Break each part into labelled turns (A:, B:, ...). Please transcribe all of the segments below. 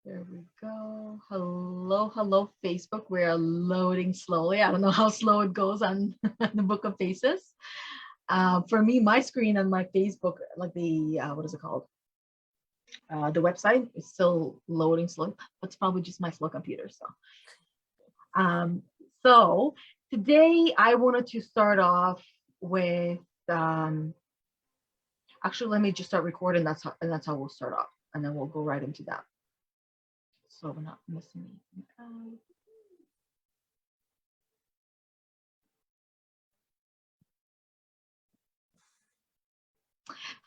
A: There we go. Hello, hello, Facebook. We are loading slowly. I don't know how slow it goes on the Book of Faces. For me, my screen on my Facebook, like the what is it called? The website is still loading slow. It's probably just my slow computer. Um, so today I wanted to start off with. Actually, let me just start recording. That's how we'll start off, and then we'll go right into that. So we're not missing anything.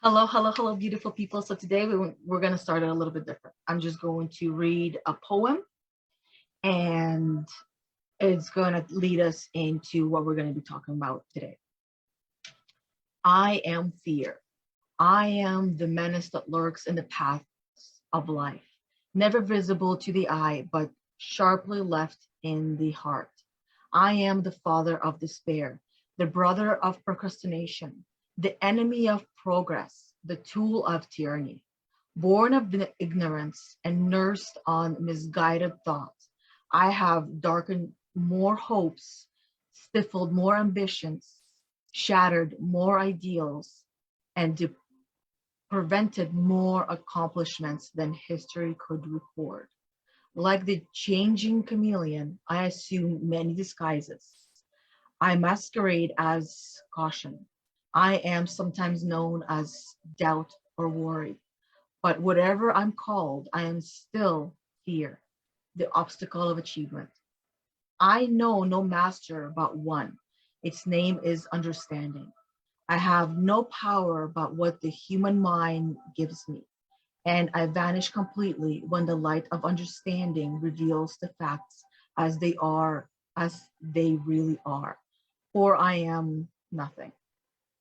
A: Hello, hello, hello, beautiful people. So today we're going to start it a little bit different. I'm just going to read a poem, and it's going to lead us into what we're going to be talking about today. I am fear. I am the menace that lurks in the paths of life, never visible to the eye, but sharply left in the heart. I am the father of despair, the brother of procrastination, the enemy of progress, the tool of tyranny. Born of ignorance and nursed on misguided thoughts, I have darkened more hopes, stifled more ambitions, shattered more ideals, and prevented more accomplishments than history could record. Like the changing chameleon, I assume many disguises. I masquerade as caution. I am sometimes known as doubt or worry. But whatever I'm called, I am still fear, the obstacle of achievement. I know no master but one. Its name is understanding. I have no power but what the human mind gives me, and I vanish completely when the light of understanding reveals the facts as they are, as they really are. For I am nothing.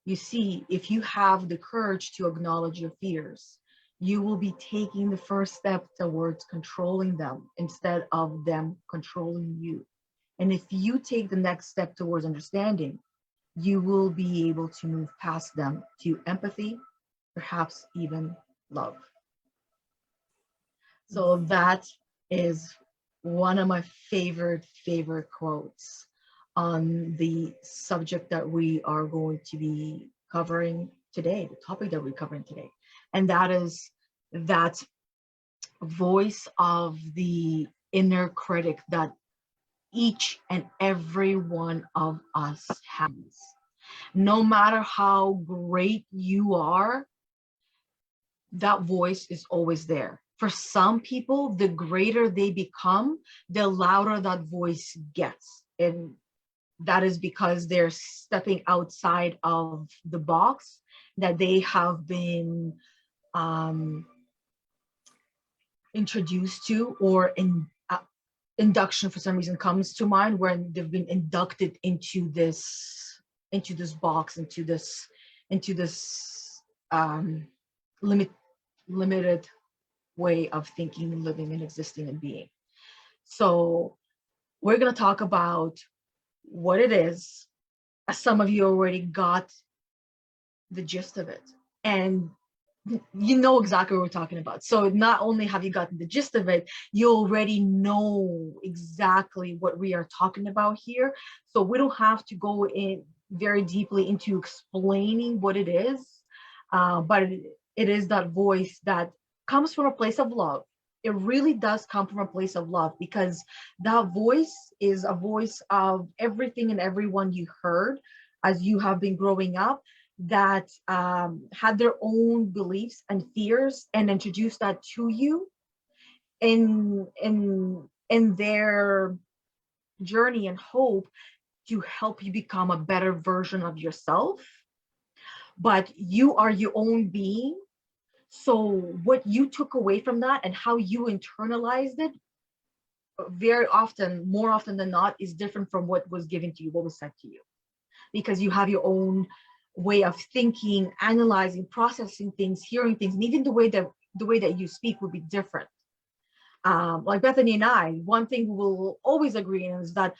A: You see, if you have the courage to acknowledge your fears, you will be taking the first step towards controlling them instead of them controlling you. And if you take the next step towards understanding, you will be able to move past them to empathy, perhaps even love. So that is one of my favorite quotes on the subject that we are going to be covering today, the topic that we're covering today. And that is that voice of the inner critic that each and every one of us has. No matter how great you are, that voice is always there. For some people, the greater they become, the louder that voice gets. And that is because they're stepping outside of the box that they have been introduced to, or induction for some reason comes to mind, when they've been inducted into this box, into this limited way of thinking, living, and existing and being. So we're going to talk about what it is. As some of you already got the gist of it, and you know exactly what we're talking about. So not only have you gotten the gist of it, you already know exactly what we are talking about here. So we don't have to go in very deeply into explaining what it is, but it is that voice that comes from a place of love. It really does come from a place of love, because that voice is a voice of everything and everyone you heard as you have been growing up, that had their own beliefs and fears and introduced that to you in their journey and hope to help you become a better version of yourself. But you are your own being. So what you took away from that and how you internalized it, very often, more often than not, is different from what was given to you, what was said to you, because you have your own way of thinking, analyzing, processing things, hearing things, and even the way that you speak will be different. Like Bethany and I, one thing we will always agree on is that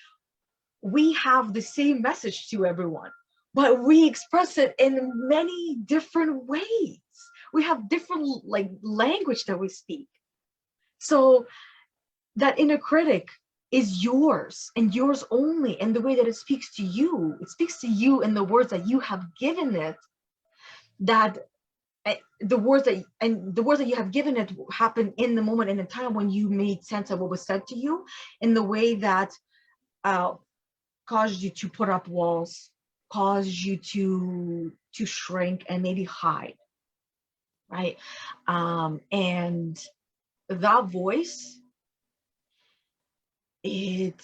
A: we have the same message to everyone, but we express it in many different ways. We have different language that we speak. So that inner critic is yours and yours only. And the way that it speaks to you in the words that you have given it, that the words that you have given it happen in the moment, in the time when you made sense of what was said to you, in the way that caused you to put up walls, caused you to shrink and maybe hide, right? And that voice, it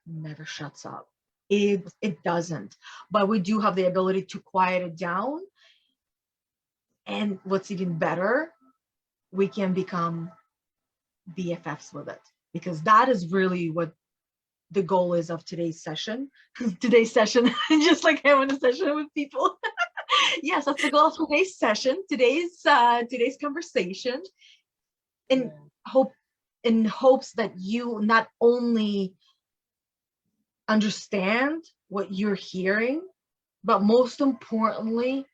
A: never shuts up. It doesn't. But we do have the ability to quiet it down. And what's even better, we can become BFFs with it, because that is really what the goal is of today's session. Just like having a session with people. Yes, that's the goal of today's session, today's conversation. In hopes that you not only understand what you're hearing, but most importantly,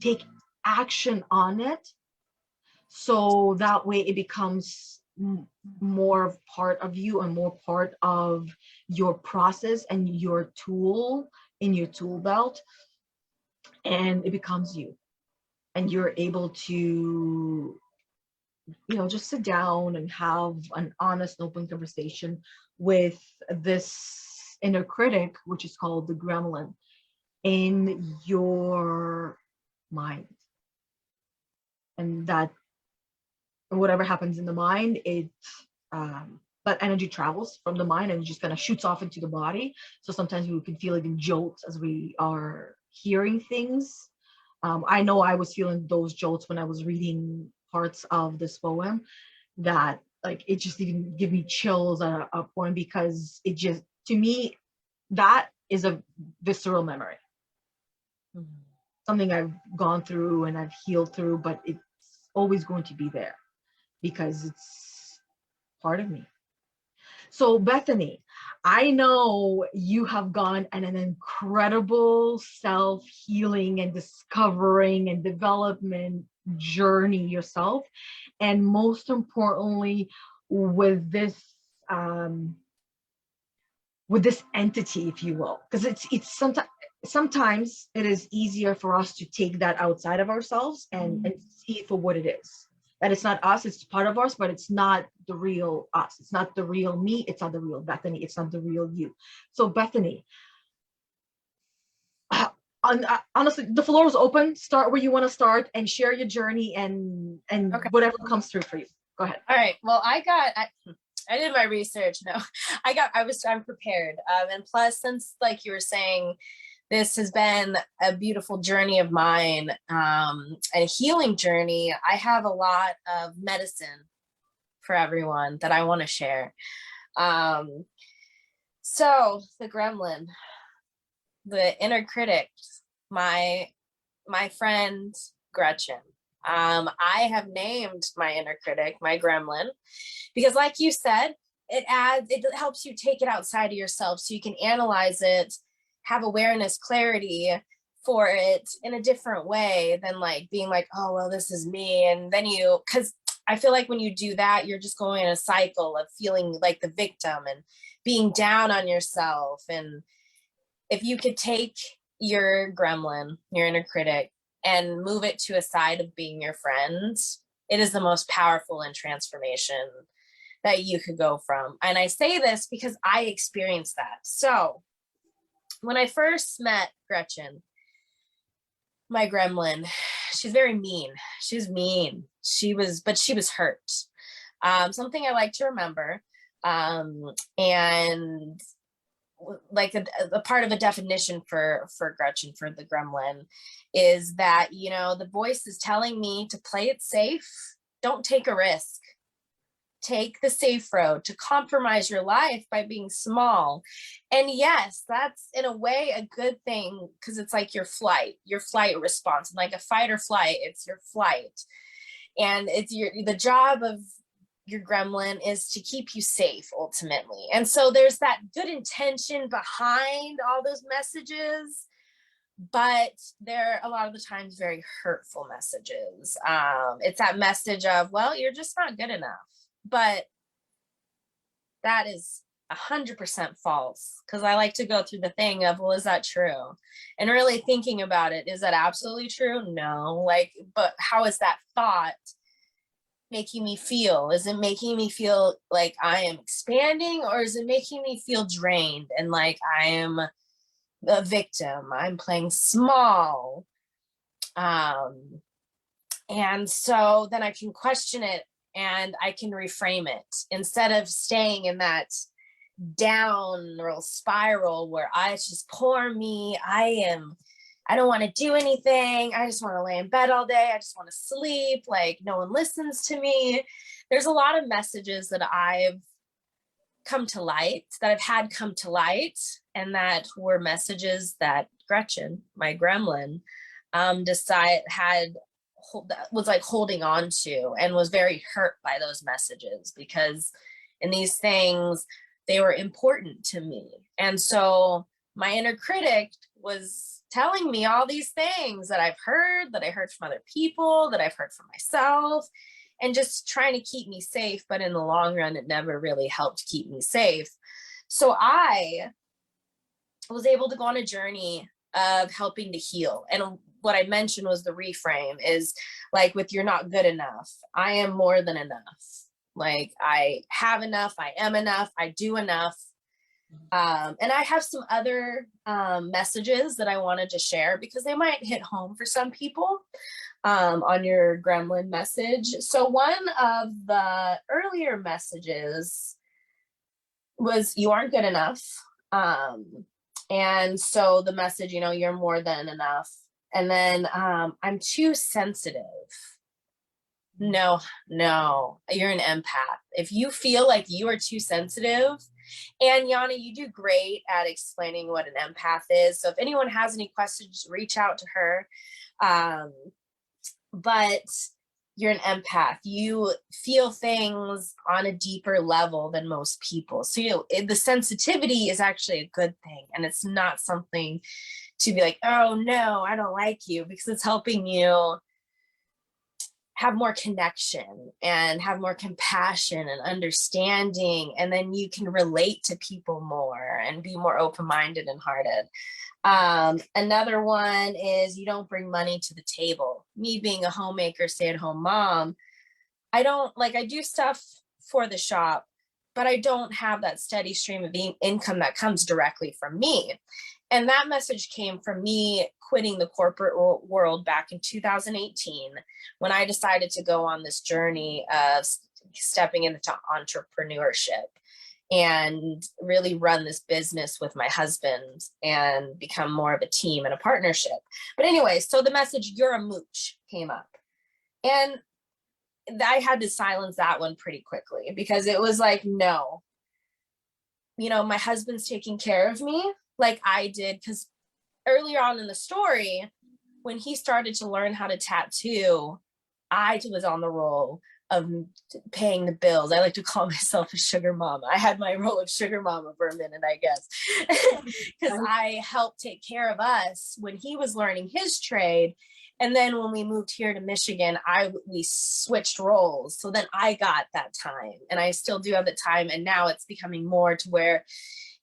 A: take action on it, so that way it becomes more part of you and more part of your process and your tool in your tool belt, and it becomes you, and you're able to just sit down and have an honest, open conversation with this inner critic, which is called the gremlin, in your mind. And that whatever happens in the mind, that energy travels from the mind and it just kind of shoots off into the body. So sometimes we can feel even jolts as we are hearing things. I know I was feeling those jolts when I was reading parts of this poem, that like it just even give me chills at a point, because it just, to me, that is a visceral memory. Something I've gone through and I've healed through, but it's always going to be there because it's part of me. So Bethany, I know you have gone on an incredible self-healing and discovering and development journey yourself. And most importantly, with this entity, if you will, because it's sometimes it is easier for us to take that outside of ourselves and see it for what it is. That it's not us, it's part of us, but it's not the real us. It's not the real me. It's not the real Bethany. It's not the real you. So Bethany, honestly, the floor is open. Start where you want to start and share your journey and okay, whatever comes through for you. Go ahead.
B: All right. Well, I did my research. No, I'm prepared. And plus, since like you were saying, this has been a beautiful journey of mine, and a healing journey. I have a lot of medicine for everyone that I want to share. So the gremlin, the inner critic, my friend Gretchen. I have named my inner critic, my gremlin, because like you said, it helps you take it outside of yourself so you can analyze it, have awareness, clarity for it in a different way than like being like, oh, well, this is me. And then because I feel like when you do that, you're just going in a cycle of feeling like the victim and being down on yourself. And if you could take your gremlin, your inner critic, and move it to a side of being your friend, it is the most powerful and transformation that you could go from. And I say this because I experienced that. So when I first met Gretchen, my gremlin, she's very mean. She's mean. But she was hurt. Something I like to remember, and like a part of a definition for Gretchen, for the gremlin, is that, the voice is telling me to play it safe. Don't take a risk. Take the safe road, to compromise your life by being small. And yes, that's in a way a good thing, because it's like your flight response, and like a fight or flight, it's your flight. And it's the job of your gremlin is to keep you safe ultimately. And so there's that good intention behind all those messages, but they're a lot of the times very hurtful messages. It's that message of, well, you're just not good enough. But that is 100% false. Because I like to go through the thing of, well, is that true? And really thinking about it, is that absolutely true? No. Like, but how is that thought making me feel? Is it making me feel like I am expanding, or is it making me feel drained and like I am a victim? I'm playing small. And so then I can question it and I can reframe it instead of staying in that downward spiral where it's just poor me. I don't want to do anything. I just want to lay in bed all day. I just want to sleep. Like, no one listens to me. There's a lot of messages that I've come to light, that I've had come to light, and that were messages that Gretchen, my gremlin, was like holding on to, and was very hurt by those messages, because in these things, they were important to me. And so my inner critic was telling me all these things that I've heard, that I heard from other people, that I've heard from myself, and just trying to keep me safe. But in the long run, it never really helped keep me safe. So I was able to go on a journey of helping to heal. And what I mentioned was the reframe is like, with you're not good enough, I am more than enough. Like, I have enough, I am enough, I do enough. And I have some other messages that I wanted to share because they might hit home for some people on your gremlin message. So one of the earlier messages was, you aren't good enough. And so the message, you're more than enough. And then I'm too sensitive. No, you're an empath. If you feel like you are too sensitive, and Yana, you do great at explaining what an empath is. So if anyone has any questions, reach out to her. But you're an empath. You feel things on a deeper level than most people. So the sensitivity is actually a good thing. And it's not something to be like, oh no, I don't like you, because it's helping you have more connection and have more compassion and understanding. And then you can relate to people more and be more open-minded and hearted. Another one is, you don't bring money to the table. Me being a homemaker, stay-at-home mom, I do stuff for the shop, but I don't have that steady stream of income that comes directly from me. And that message came from me quitting the corporate world back in 2018, when I decided to go on this journey of stepping into entrepreneurship and really run this business with my husband and become more of a team and a partnership. But anyway, so the message, you're a mooch, came up. And I had to silence that one pretty quickly, because it was like, no, my husband's taking care of me like I did. Because earlier on in the story, when he started to learn how to tattoo, I was on the role of paying the bills. I like to call myself a sugar mama. I had my role of sugar mama for a minute, I guess, because I helped take care of us when he was learning his trade. And then when we moved here to Michigan, we switched roles. So then I got that time, and I still do have the time. And now it's becoming more to where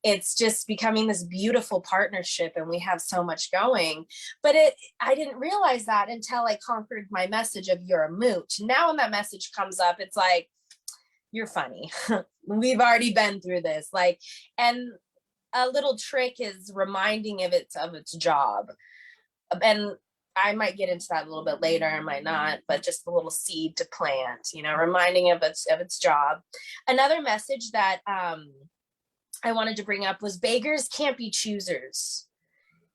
B: it's just becoming this beautiful partnership, and we have so much going. But I didn't realize that until I conquered my message of you're a mooch. Now when that message comes up, it's like, you're funny. We've already been through this. Like, and a little trick is reminding of its job. And I might get into that a little bit later, I might not, but just a little seed to plant, reminding of its job. Another message that I wanted to bring up was, beggars can't be choosers.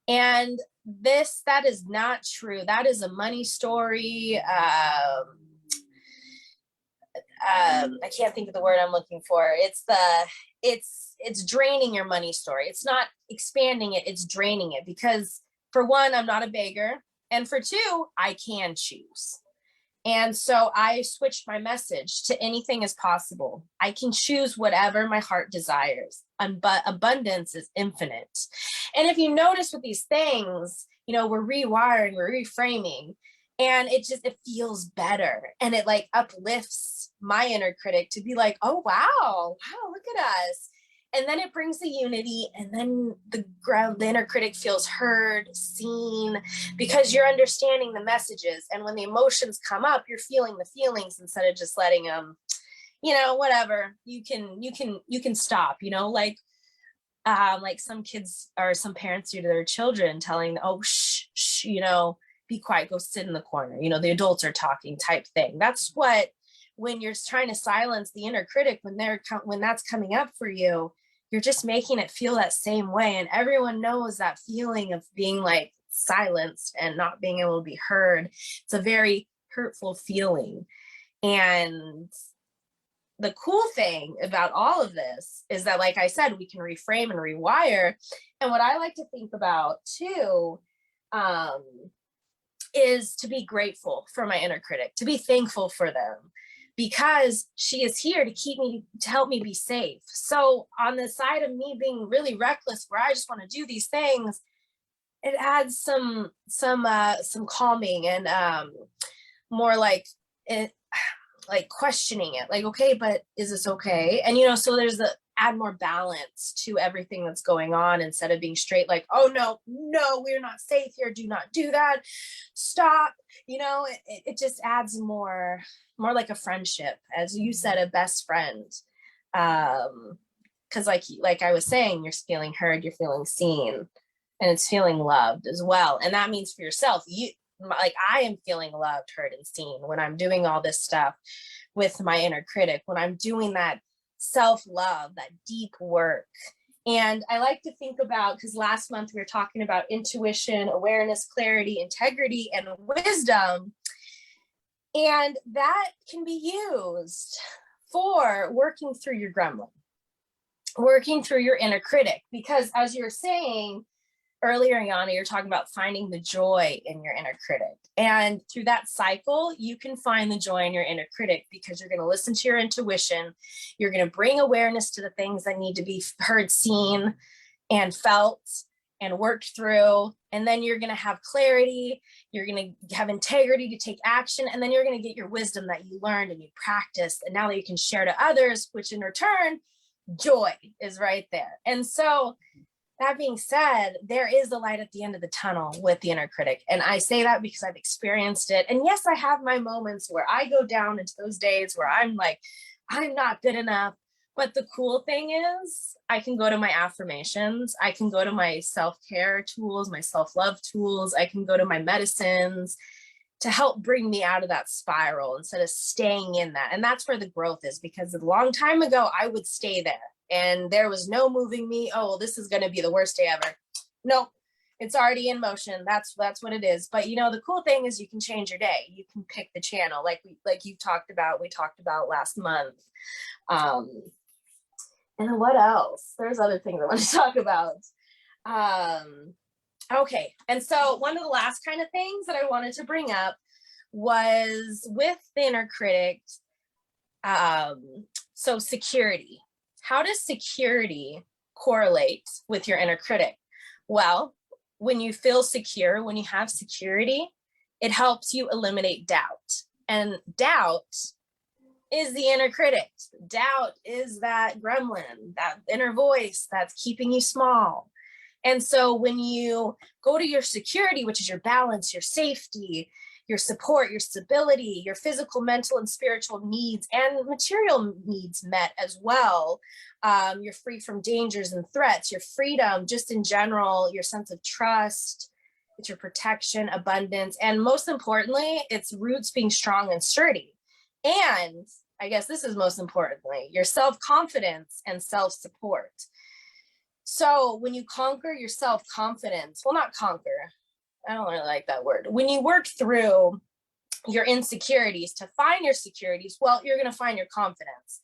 B: And that is not true. That is a money story. I can't think of the word I'm looking for. It's draining your money story. It's not expanding it, it's draining it. Because for one, I'm not a beggar. And for two, I can choose. And so I switched my message to anything is possible. I can choose whatever my heart desires. But abundance is infinite. And if you notice with these things, we're rewiring, we're reframing, and it feels better, and it like uplifts my inner critic to be like, oh, wow, look at us. And then it brings the unity, and then the inner critic feels heard, seen, because you're understanding the messages. And when the emotions come up, you're feeling the feelings instead of just letting them, whatever. You can stop, like some kids or some parents do to their children, telling, oh, shh, be quiet, go sit in the corner. The adults are talking type thing. That's what, when you're trying to silence the inner critic, when that's coming up for you, you're just making it feel that same way. And everyone knows that feeling of being like silenced and not being able to be heard. It's a very hurtful feeling. And the cool thing about all of this is that, like I said, we can reframe and rewire. And what I like to think about too, is to be grateful for my inner critic, to be thankful for them, because she is here to help me be safe. So on the side of me being really reckless, where I just want to do these things, it adds some calming and more like it, like questioning it, like, okay, but is this okay? And so there's add more balance to everything that's going on, instead of being straight like, oh no, we're not safe here, do not do that, stop. It just adds more like a friendship, as you said, a best friend. Because like I was saying, you're feeling heard, you're feeling seen, and it's feeling loved as well. And that means for yourself, I am feeling loved, heard, and seen when I'm doing all this stuff with my inner critic, when I'm doing that self-love, that deep work. And I like to think about, because last month we were talking about intuition, awareness, clarity, integrity, and wisdom. And that can be used for working through your gremlin, working through your inner critic. Because as you're saying earlier, Yana, you're talking about finding the joy in your inner critic. And through that cycle, you can find the joy in your inner critic, because you're going to listen to your intuition. You're going to bring awareness to the things that need to be heard, seen, and felt, and worked through. And then you're going to have clarity. You're going to have integrity to take action. And then you're going to get your wisdom that you learned and you practiced, and now that you can share to others, which in return, joy is right there. And so, that being said, there is the light at the end of the tunnel with the inner critic. And I say that because I've experienced it. And yes, I have my moments where I go down into those days where I'm like, I'm not good enough. But the cool thing is, I can go to my affirmations. I can go to my self-care tools, my self-love tools. I can go to my medicines to help bring me out of that spiral instead of staying in that. And that's where the growth is, because a long time ago, I would stay there. And there was no moving me. Oh, well, this is going to be the worst day ever. Nope, it's already in motion. That's what it is. But the cool thing is, you can change your day. You can pick the channel, like we talked about last month. And then what else? There's other things I want to talk about. Okay, and so one of the last kind of things that I wanted to bring up was with the inner critic. So security. How does security correlate with your inner critic? Well, when you feel secure, when you have security, it helps you eliminate doubt. And doubt is the inner critic. Doubt is that gremlin, that inner voice that's keeping you small. And so when you go to your security, which is your balance, your safety, your support, your stability, your physical, mental, and spiritual needs, and material needs met as well. You're free from dangers and threats, your freedom, just in general, your sense of trust, it's your protection, abundance, and most importantly, its roots being strong and sturdy. And I guess this is most importantly, your self-confidence and self-support. So when you conquer your self-confidence, well, not conquer, I don't really like that word. When you work through your insecurities to find your securities, well, you're going to find your confidence,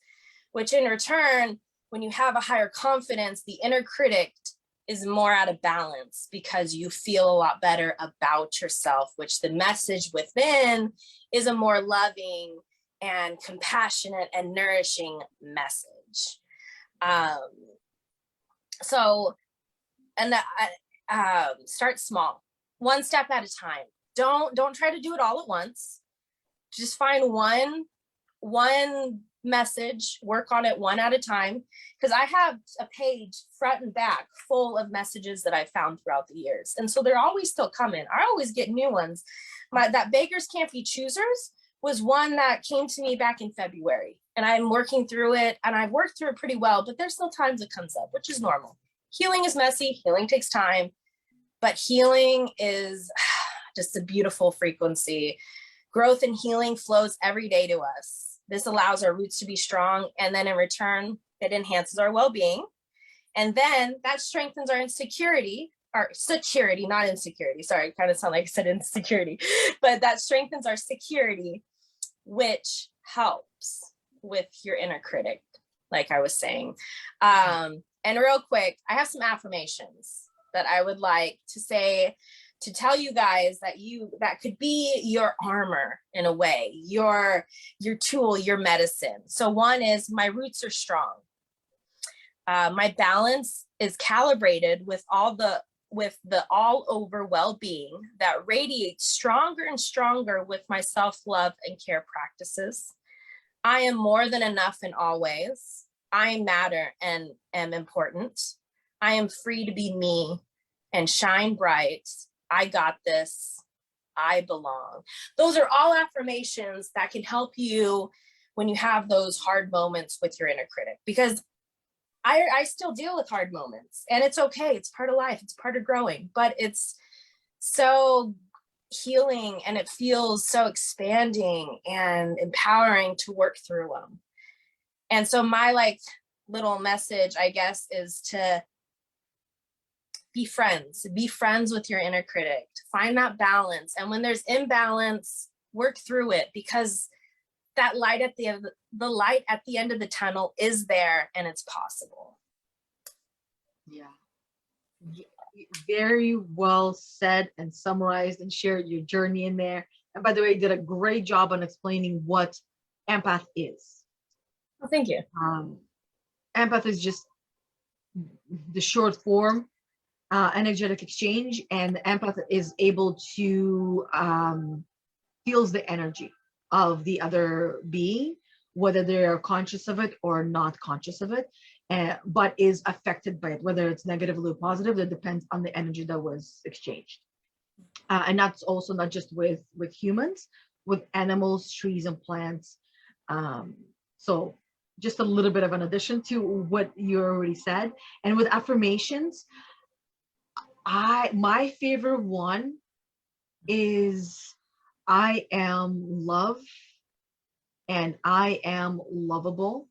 B: which in return, when you have a higher confidence, the inner critic is more out of balance because you feel a lot better about yourself, which the message within is a more loving and compassionate and nourishing message. Start small. One step at a time. Don't try to do it all at once. Just find one one message, work on it one at a time, because I have a page front and back full of messages that I found throughout the years. And so they're always still coming. I always get new ones. That beggars can't be choosers was one that came to me back in February, and I'm working through it, and I've worked through it pretty well, but there's still times it comes up, which is normal. Healing is messy, healing takes time, but healing is just a beautiful frequency. Growth and healing flows every day to us. This allows our roots to be strong, and then in return, it enhances our well-being. And then that strengthens our insecurity, or security, not insecurity. Sorry, it kind of sounded like I said insecurity, but that strengthens our security, which helps with your inner critic, like I was saying. And real quick, I have some affirmations that I would like to say, to tell you guys that could be your armor in a way, your tool, your medicine. So one is, my roots are strong. My balance is calibrated with the all over well-being that radiates stronger and stronger with my self-love and care practices. I am more than enough in all ways. I matter and am important. I am free to be me and shine bright. I got this. I belong. Those are all affirmations that can help you when you have those hard moments with your inner critic, because I still deal with hard moments, and it's okay. It's part of life. It's part of growing, but it's so healing, and it feels so expanding and empowering to work through them. And so my little message, I guess, is to be friends with your inner critic, find that balance. And when there's imbalance, work through it, because that light at the light at the end of the tunnel is there, and it's possible.
A: Yeah. Very well said and summarized, and shared your journey in there. And by the way, you did a great job on explaining what empath is.
B: Well, thank you.
A: Empath is just the short form, energetic exchange, and the empath is able to feels the energy of the other being, whether they are conscious of it or not conscious of it, but is affected by it, whether it's negatively or positive. That depends on the energy that was exchanged. And that's also not just with humans, with animals, trees, and plants. So just a little bit of an addition to what you already said. And with affirmations, my favorite one is, I am love, and I am lovable.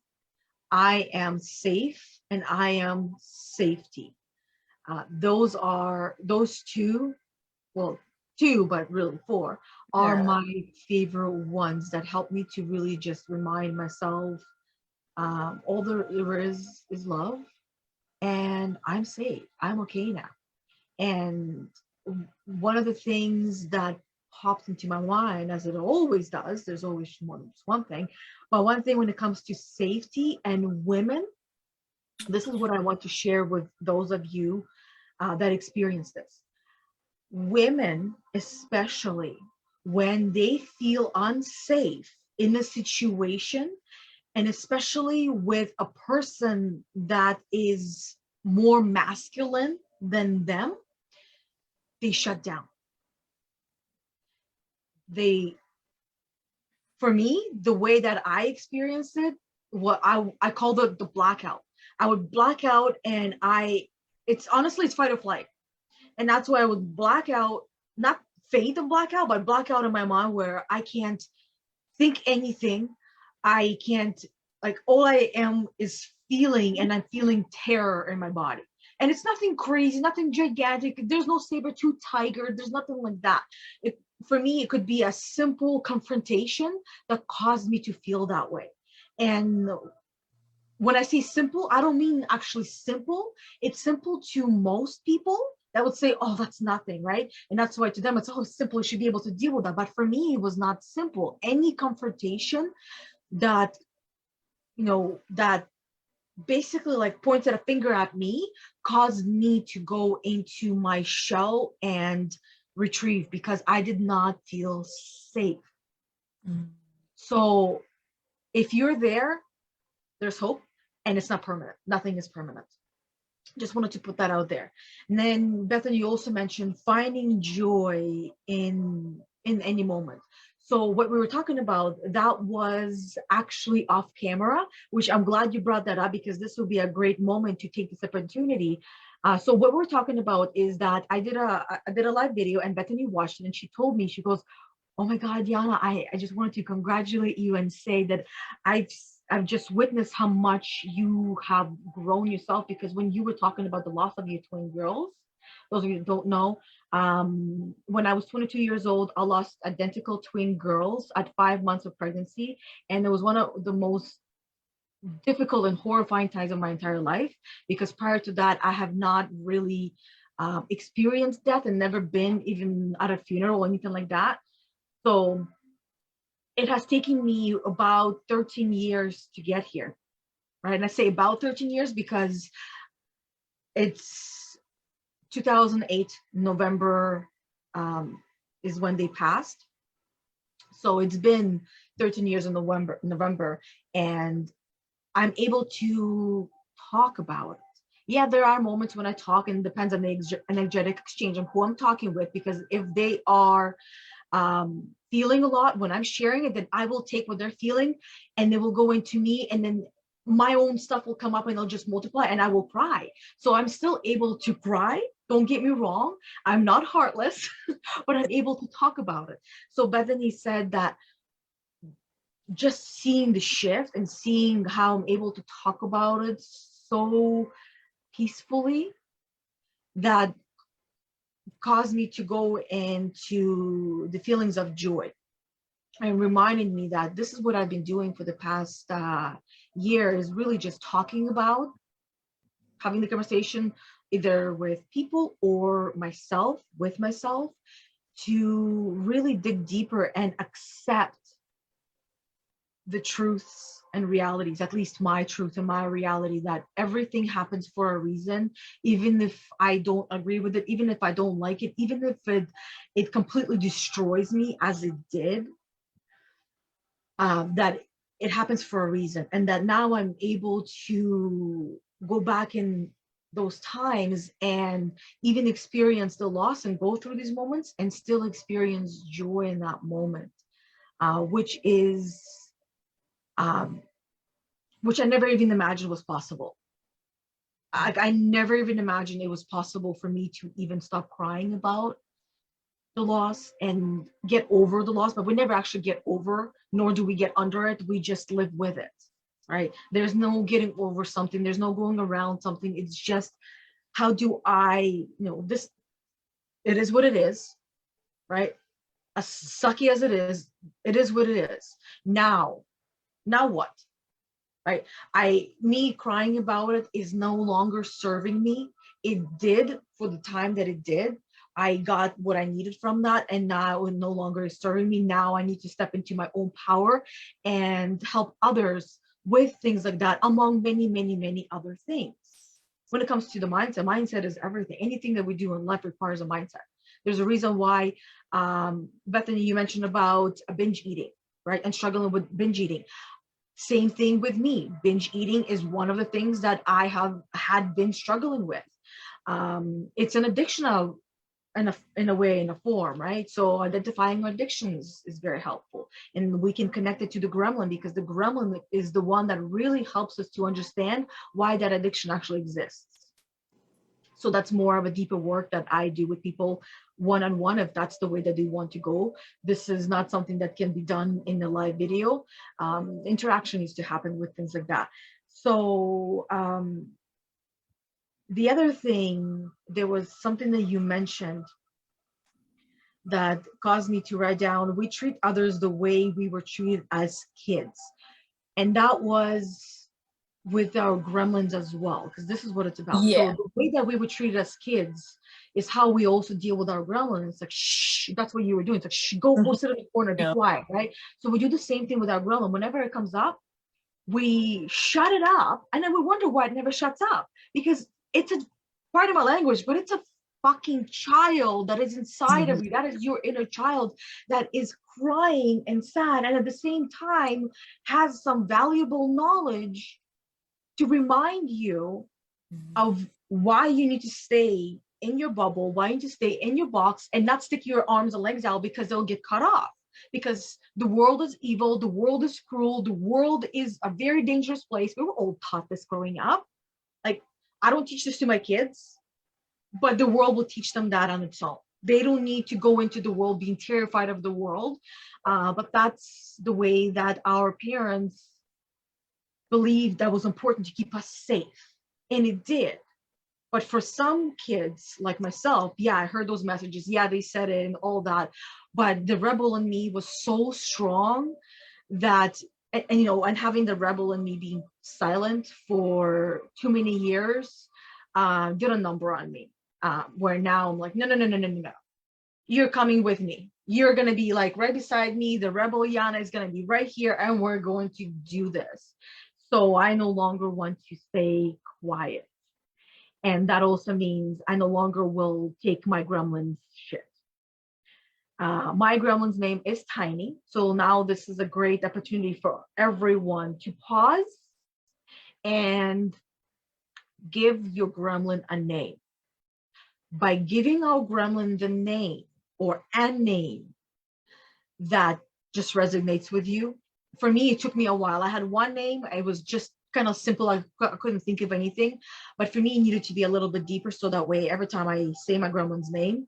A: I am safe, and I am safety. Those two, well, two, but really four, are my favorite ones that help me to really just remind myself, all there is love, and I'm safe. I'm okay now. And one of the things that pops into my mind, as it always does, there's always more than just one thing, but one thing when it comes to safety and women, this is what I want to share with those of you that experience this. Women, especially when they feel unsafe in a situation, and especially with a person that is more masculine than them, they shut down. For me, the way that I experienced it, what I call the blackout. I would black out, and it's fight or flight. And that's why I would black out, not fade and black out, but black out in my mind, where I can't think anything. I can't, all I am is feeling, and I'm feeling terror in my body. And it's nothing crazy, nothing gigantic. There's no saber-tooth tiger. There's nothing like that. For me, it could be a simple confrontation that caused me to feel that way. And when I say simple, I don't mean actually simple. It's simple to most people that would say, oh, that's nothing, right? And that's why to them, it's, oh, simple, you should be able to deal with that. But for me, it was not simple. Any confrontation that, that basically pointed a finger at me caused me to go into my shell and retrieve, because I did not feel safe. So if you're there, there's hope, and it's not permanent. Nothing is permanent. Just wanted to put that out there. And then Bethany, you also mentioned finding joy in any moment. So what we were talking about, that was actually off camera, which I'm glad you brought that up, because this will be a great moment to take this opportunity. So what we're talking about is that I did a live video, and Bethany watched it, and she told me, she goes, "Oh my God, Yana, I just wanted to congratulate you and say that I've just witnessed how much you have grown yourself, because when you were talking about the loss of your twin girls, those of you who don't know, when I was 22 years old, I lost identical twin girls at 5 months of pregnancy. And it was one of the most difficult and horrifying times of my entire life, because prior to that, I have not really experienced death and never been even at a funeral or anything like that. So it has taken me about 13 years to get here, right? And I say about 13 years because it's 2008, November is when they passed. So it's been 13 years in November, and I'm able to talk about it. Yeah, there are moments when I talk, and it depends on the energetic exchange and who I'm talking with, because if they are feeling a lot when I'm sharing it, then I will take what they're feeling and they will go into me, and then my own stuff will come up and they'll just multiply, and I will cry. So I'm still able to cry. Don't get me wrong. I'm not heartless, but I'm able to talk about it. So Bethany said that just seeing the shift and seeing how I'm able to talk about it so peacefully, that caused me to go into the feelings of joy, and reminded me that this is what I've been doing for the past year, is really just talking about, having the conversation either with people or myself, with myself, to really dig deeper and accept the truths and realities, at least my truth and my reality, that everything happens for a reason, even if I don't agree with it, even if I don't like it, even if it completely destroys me as it did, that it happens for a reason. And that now I'm able to go back in those times and even experience the loss and go through these moments and still experience joy in that moment, which I never even imagined was possible. I never even imagined it was possible for me to even stop crying about the loss and get over the loss, but we never actually get over, nor do we get under it. We just live with it, right? There's no getting over something. There's no going around something. It's just, how do I, this, it is what it is, right? As sucky as it is what it is. Now what? Right? Me crying about it is no longer serving me. It did for the time that it did. I got what I needed from that, and now it no longer is serving me. Now I need to step into my own power and help others with things like that, among many, many, many other things. When it comes to the mindset is everything. Anything that we do in life requires a mindset. There's a reason why, Bethany, you mentioned about binge eating, right? And struggling with binge eating. Same thing with me. Binge eating is one of the things that I had been struggling with. It's an addiction in a form, right? So identifying addictions is very helpful, and we can connect it to the gremlin, because the gremlin is the one that really helps us to understand why that addiction actually exists. So that's more of a deeper work that I do with people one-on-one, if that's the way that they want to go. This is not something that can be done in a live video. Interaction needs to happen with things like that. So the other thing, there was something that you mentioned that caused me to write down, we treat others the way we were treated as kids. And that was with our gremlins as well, because this is what it's about.
B: Yeah.
A: So the way that we were treated as kids is how we also deal with our gremlins. It's like, shh, that's what you were doing. It's like, shh, go sit in the corner, be quiet, right? So we do the same thing with our gremlin. Whenever it comes up, we shut it up, and then we wonder why it never shuts up, because it's a part of our language, but it's a fucking child that is inside of you. That is your inner child that is crying and sad, and at the same time has some valuable knowledge to remind you of why you need to stay in your bubble, why you need to stay in your box and not stick your arms and legs out, because they'll get cut off. Because the world is evil, the world is cruel, the world is a very dangerous place. We were all taught this growing up. Like, I don't teach this to my kids, but the world will teach them that on its own. They don't need to go into the world being terrified of the world. But that's the way that our parents believed that was important to keep us safe. And it did. But for some kids like myself, yeah, I heard those messages. Yeah, they said it and all that. But the rebel in me was so strong that, and you know, and having the rebel in me being silent for too many years did a number on me. Where now I'm like, no. You're coming with me. You're going to be like right beside me. The rebel Yana is going to be right here, and we're going to do this. So I no longer want to stay quiet. And that also means I no longer will take my gremlin's shit. My gremlin's name is Tiny. So now this is a great opportunity for everyone to pause and give your gremlin a name. By giving our gremlin the name or a name that just resonates with you. For me, it took me a while. I had one name. It was just kind of simple. I couldn't think of anything. But for me, it needed to be a little bit deeper. So that way, every time I say my gremlin's name,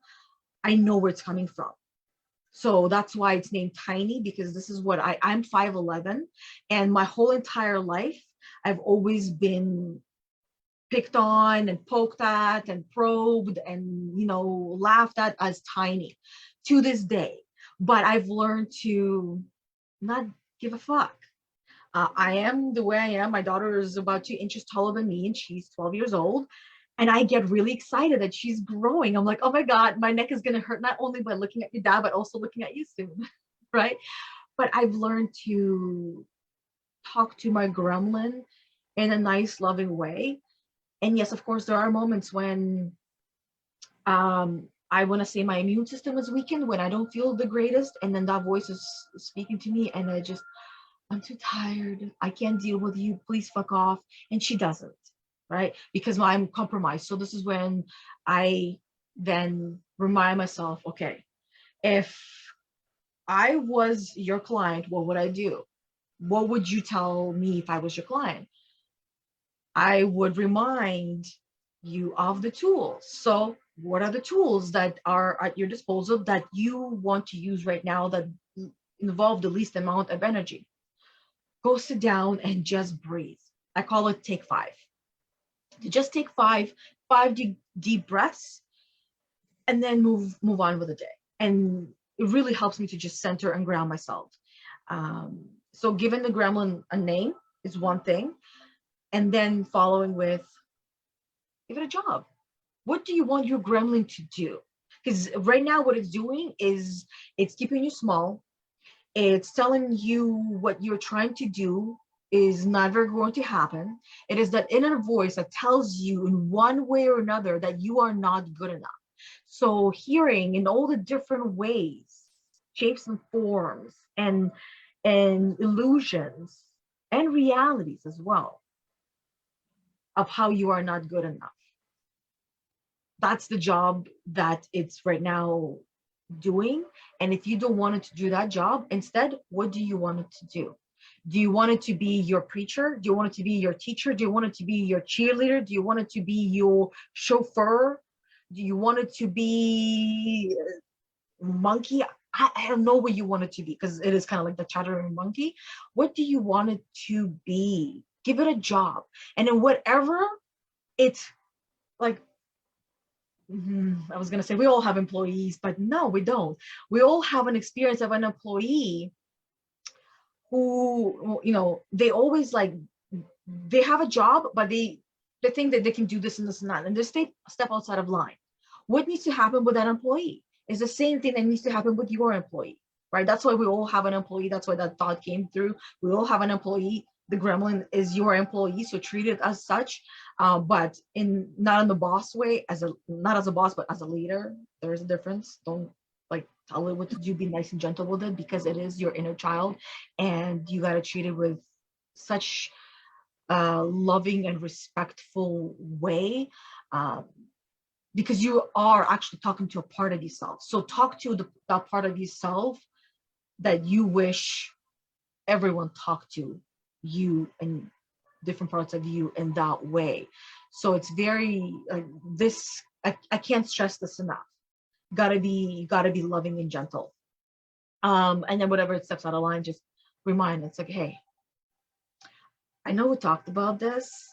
A: I know where it's coming from. So that's why it's named Tiny, because this is what I'm 5'11", and my whole entire life, I've always been picked on and poked at and probed and, you know, laughed at as tiny to this day. But I've learned to not give a fuck. I am the way I am. My daughter is about 2 inches taller than me, and she's 12 years old. And I get really excited that she's growing. I'm like, oh my God, my neck is going to hurt, not only by looking at your dad, but also looking at you soon, right? But I've learned to talk to my gremlin in a nice, loving way. And yes, of course, there are moments when I want to say my immune system is weakened, when I don't feel the greatest. And then that voice is speaking to me, and I'm too tired. I can't deal with you. Please fuck off. And she doesn't, right? Because I'm compromised. So this is when I then remind myself, okay, if I was your client, what would I do? What would you tell me if I was your client? I would remind you of the tools. So what are the tools that are at your disposal that you want to use right now that involve the least amount of energy? Go sit down and just breathe. I call it take 5. Just take five deep breaths, and then move on with the day. And it really helps me to just center and ground myself. So giving the gremlin a name is one thing. And then following with, give it a job. What do you want your gremlin to do? Because right now what it's doing is it's keeping you small. It's telling you what you're trying to do is never going to happen. It is that inner voice that tells you in one way or another that you are not good enough. So hearing in all the different ways, shapes and forms, and illusions and realities as well of how you are not good enough. That's the job that it's right now doing. And if you don't want it to do that job, instead, what do you want it to do? Do you want it to be your preacher? Do you want it to be your teacher? Do you want it to be your cheerleader? Do you want it to be your chauffeur? Do you want it to be monkey? I don't know what you want it to be, because it is kind of like the chattering monkey. What do you want it to be? Give it a job. And then whatever it's like, I was going to say we all have employees, but no, we don't. We all have an experience of an employee who, you know, they always like, they have a job, but they think that they can do this and this and that, and they step outside of line. What needs to happen with that employee is the same thing that needs to happen with your employee, right? That's why we all have an employee. That's why that thought came through. We all have an employee. the gremlin is your employee, so treat it as such, but in not in the boss way, not as a boss, but as a leader. There is a difference. Don't like tell it what to do. Be nice and gentle with it because it is your inner child, and you got to treat it with such loving and respectful way, because you are actually talking to a part of yourself. So talk to that part of yourself that you wish everyone talked to you and different parts of you in that way. So it's very this. I can't stress this enough. Gotta be loving and gentle. And then whatever it steps out of line, just remind. It's like, hey, I know we talked about this,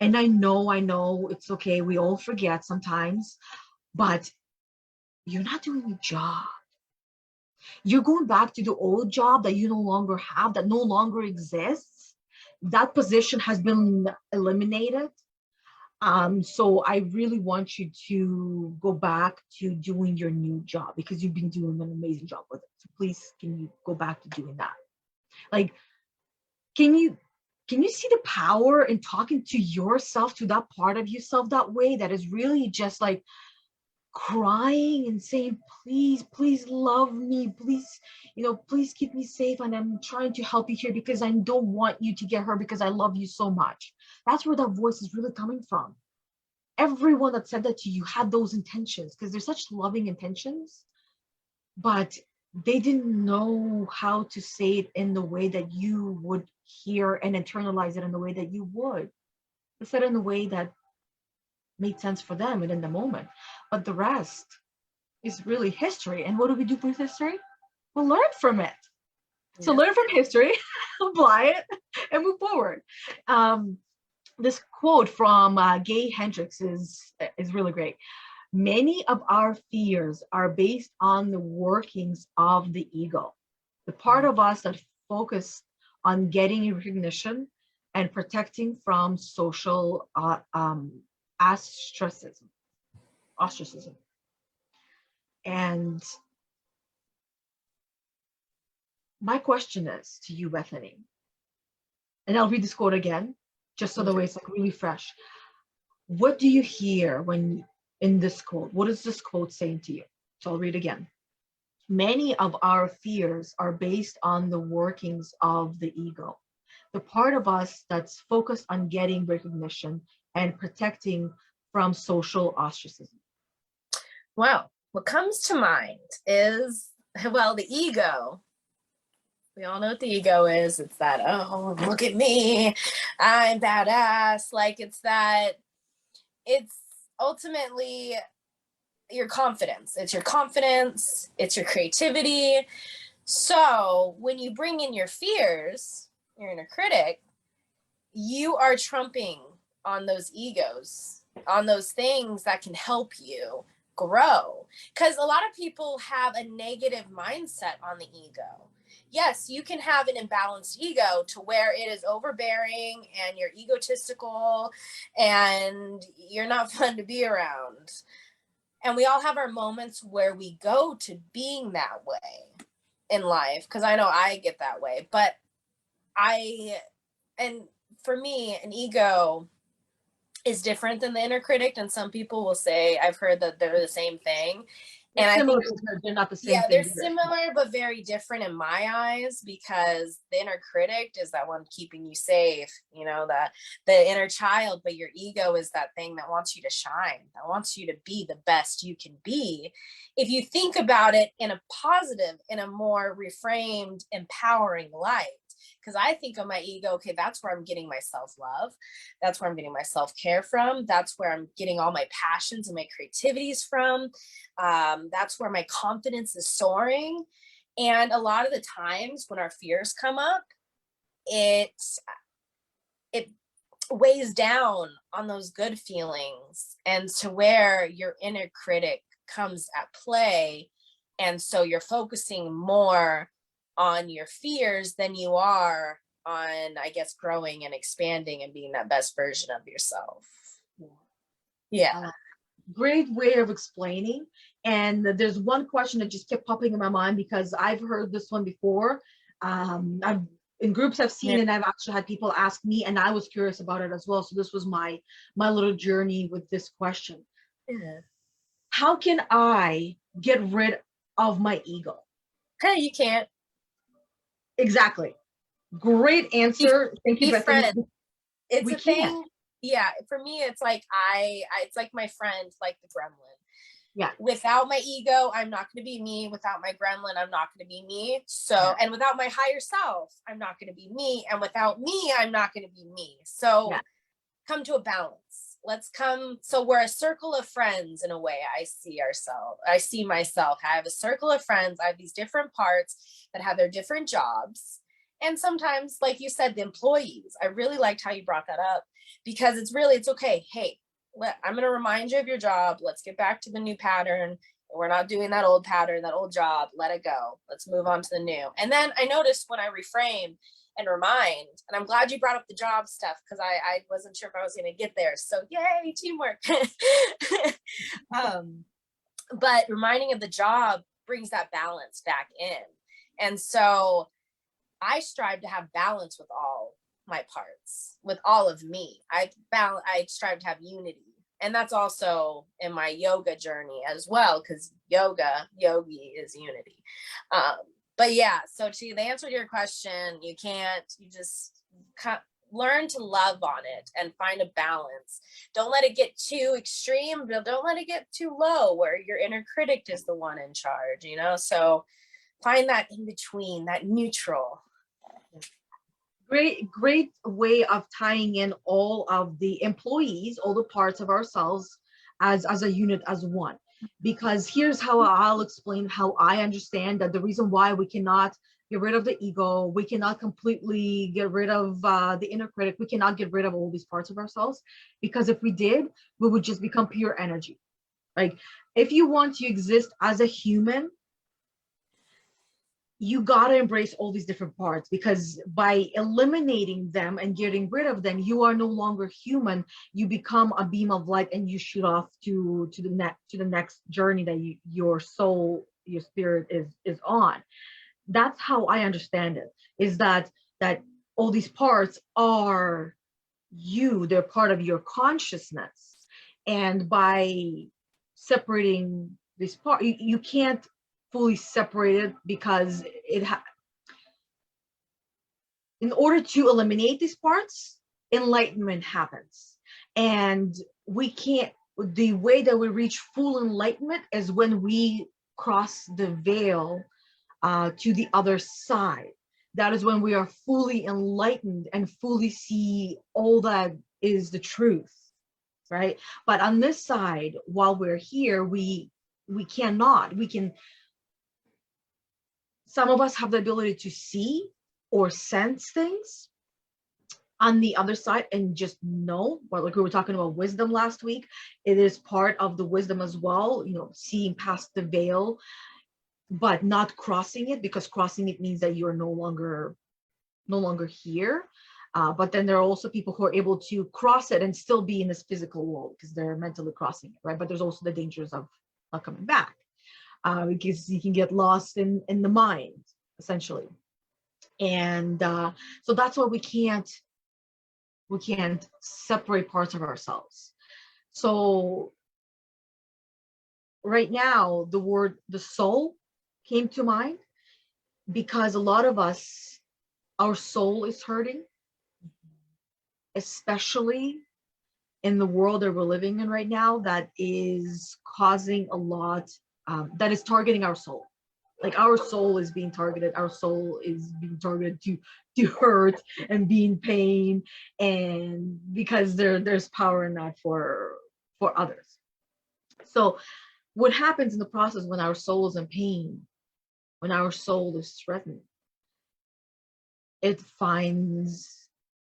A: and I know it's okay. We all forget sometimes, but you're not doing your job. You're going back to the old job that you no longer have, that no longer exists. That position has been eliminated. So I really want you to go back to doing your new job because you've been doing an amazing job with it. So please, can you go back to doing that? Like, can you see the power in talking to yourself, to that part of yourself that way, that is really just like crying and saying, please love me, please, please keep me safe, and I'm trying to help you here because I don't want you to get hurt because I love you so much. That's where that voice is really coming from. Everyone that said that to you had those intentions because they're such loving intentions, but they didn't know how to say it in the way that you would hear and internalize it in the way that you would. They said it in the way that made sense for them and in the moment. But the rest is really history. And what do we do with history? We'll learn from it. So learn from history, apply it, and move forward. This quote from Gay Hendricks is really great. Many of our fears are based on the workings of the ego, the part of us that focus on getting recognition and protecting from social ostracism. And my question is to you, Bethany, and I'll read this quote again, just so the way it's like really fresh. What do you hear when in this quote? What is this quote saying to you? So I'll read again. Many of our fears are based on the workings of the ego, the part of us that's focused on getting recognition and protecting from social ostracism.
B: Well, what comes to mind is, well, the ego. We all know what the ego is. It's that, oh, look at me, I'm badass. Like it's ultimately your confidence. It's your confidence, it's your creativity. So when you bring in your fears, your inner critic, you are trumping on those egos, on those things that can help you grow. Because a lot of people have a negative mindset on the ego. Yes, you can have an imbalanced ego to where it is overbearing and you're egotistical and you're not fun to be around. And we all have our moments where we go to being that way in life, because I know I get that way. But and for me, an ego is different than the inner critic. And some people will say, I've heard that they're the same thing. And I think
A: they're not the same
B: yeah,
A: thing.
B: they're similar, but very different in my eyes, because the inner critic is that one keeping you safe, that the inner child, but your ego is that thing that wants you to shine, that wants you to be the best you can be. If you think about it in a positive, in a more reframed, empowering light. Because I think of my ego, okay, that's where I'm getting my self-love. That's where I'm getting my self-care from. That's where I'm getting all my passions and my creativities from. That's where my confidence is soaring. And a lot of the times when our fears come up, it weighs down on those good feelings, and to where your inner critic comes at play. And so you're focusing more on your fears than you are on, I guess, growing and expanding and being that best version of yourself. Yeah.
A: Great way of explaining. And there's one question that just kept popping in my mind because I've heard this one before. I've in groups I've seen, and I've actually had people ask me, and I was curious about it as well. So this was my little journey with this question.
B: Yeah.
A: How can I get rid of my ego?
B: Okay, you can't.
A: Exactly. Great answer. Thank you,
B: Be
A: Bethany.
B: friends. It's
A: We
B: a thing.
A: can't.
B: Yeah, for me, it's like it's like my friend, like the gremlin.
A: Yeah.
B: Without my ego, I'm not going to be me. Without my gremlin, I'm not going to be me. So,
A: Yeah.
B: and without my higher self, I'm not going to be me. And without me, I'm not going to be me. So
A: Yeah.
B: come to a balance. Let's come. So we're a circle of friends in a way. I see myself. I have a circle of friends. I have these different parts that have their different jobs. And sometimes, like you said, the employees, I really liked how you brought that up, because it's okay. Hey, I'm going to remind you of your job. Let's get back to the new pattern. We're not doing that old pattern, that old job. Let it go. Let's move on to the new. And then I noticed when I reframe and remind, and I'm glad you brought up the job stuff, because I wasn't sure if I was going to get there. So yay, teamwork. But reminding of the job brings that balance back in. And so I strive to have balance with all my parts, with all of me. I strive to have unity. And that's also in my yoga journey as well, because yogi is unity. But yeah, so to the answer to your question, you just learn to love on it and find a balance. Don't let it get too extreme, but don't let it get too low where your inner critic is the one in charge, So find that in between, that neutral.
A: Great way of tying in all of the employees, all the parts of ourselves as a unit, as one. Because here's how I'll explain how I understand that the reason why we cannot get rid of the ego, we cannot completely get rid of the inner critic, we cannot get rid of all these parts of ourselves, because if we did, we would just become pure energy. Like, if you want to exist as a human, you got to embrace all these different parts, because by eliminating them and getting rid of them, you are no longer human. You become a beam of light, and you shoot off to the next journey that your soul, your spirit is on. That's how I understand it, is that all these parts are you. They're part of your consciousness. And by separating this part, you can't fully separated, because in order to eliminate these parts, enlightenment happens. And the way that we reach full enlightenment is when we cross the veil to the other side. That is when we are fully enlightened and fully see all that is the truth, right? But on this side, while we're here, we cannot. Some of us have the ability to see or sense things on the other side and just know. But like we were talking about wisdom last week, it is part of the wisdom as well, seeing past the veil, but not crossing it, because crossing it means that you are no longer here. But then there are also people who are able to cross it and still be in this physical world, because they're mentally crossing it, right? But there's also the dangers of not coming back. Because you can get lost in the mind, essentially. And so that's why we can't separate parts of ourselves. So right now, the soul came to mind, because a lot of us, our soul is hurting, especially in the world that we're living in right now, that is causing a lot, that is targeting our soul. Like, our soul is being targeted. Our soul is being targeted to hurt and be in pain, and because there's power in that for others. So what happens in the process when our soul is in pain, when our soul is threatened, it finds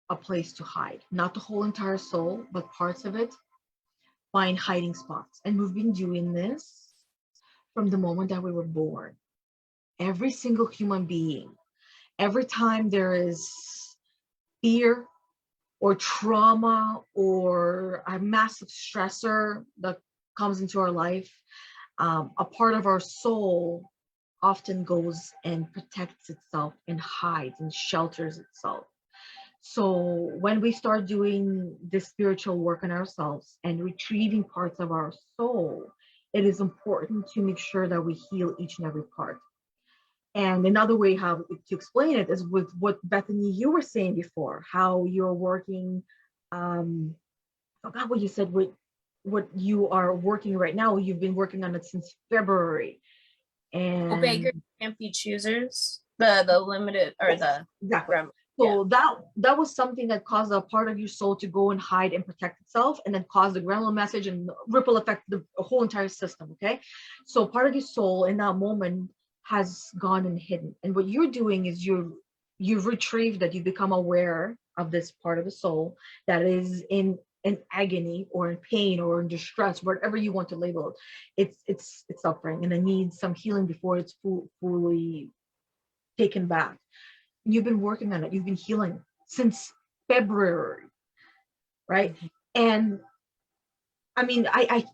A: a place to hide. Not the whole entire soul, but parts of it find hiding spots. And we've been doing this from the moment that we were born. Every single human being, every time there is fear or trauma or a massive stressor that comes into our life, a part of our soul often goes and protects itself and hides and shelters itself. So when we start doing this spiritual work on ourselves and retrieving parts of our soul, it is important to make sure that we heal each and every part. And another way how to explain it is with what Bethany you were saying before, how you're working. I forgot what you said. What you are working right now. You've been working on it since February,
B: Well,
A: and
B: beggars can't be choosers. The limited or the
A: exactly.
B: yeah.
A: So that was something that caused a part of your soul to go and hide and protect itself, and then cause the gremlin message and ripple affect the whole entire system. Okay, so part of your soul in that moment has gone and hidden, and what you're doing is you've retrieved that, you become aware of this part of the soul that is in agony or in pain or in distress, whatever you want to label it. It's suffering and it needs some healing before it's fully taken back. You've been working on it. You've been healing since February, right? And I mean, I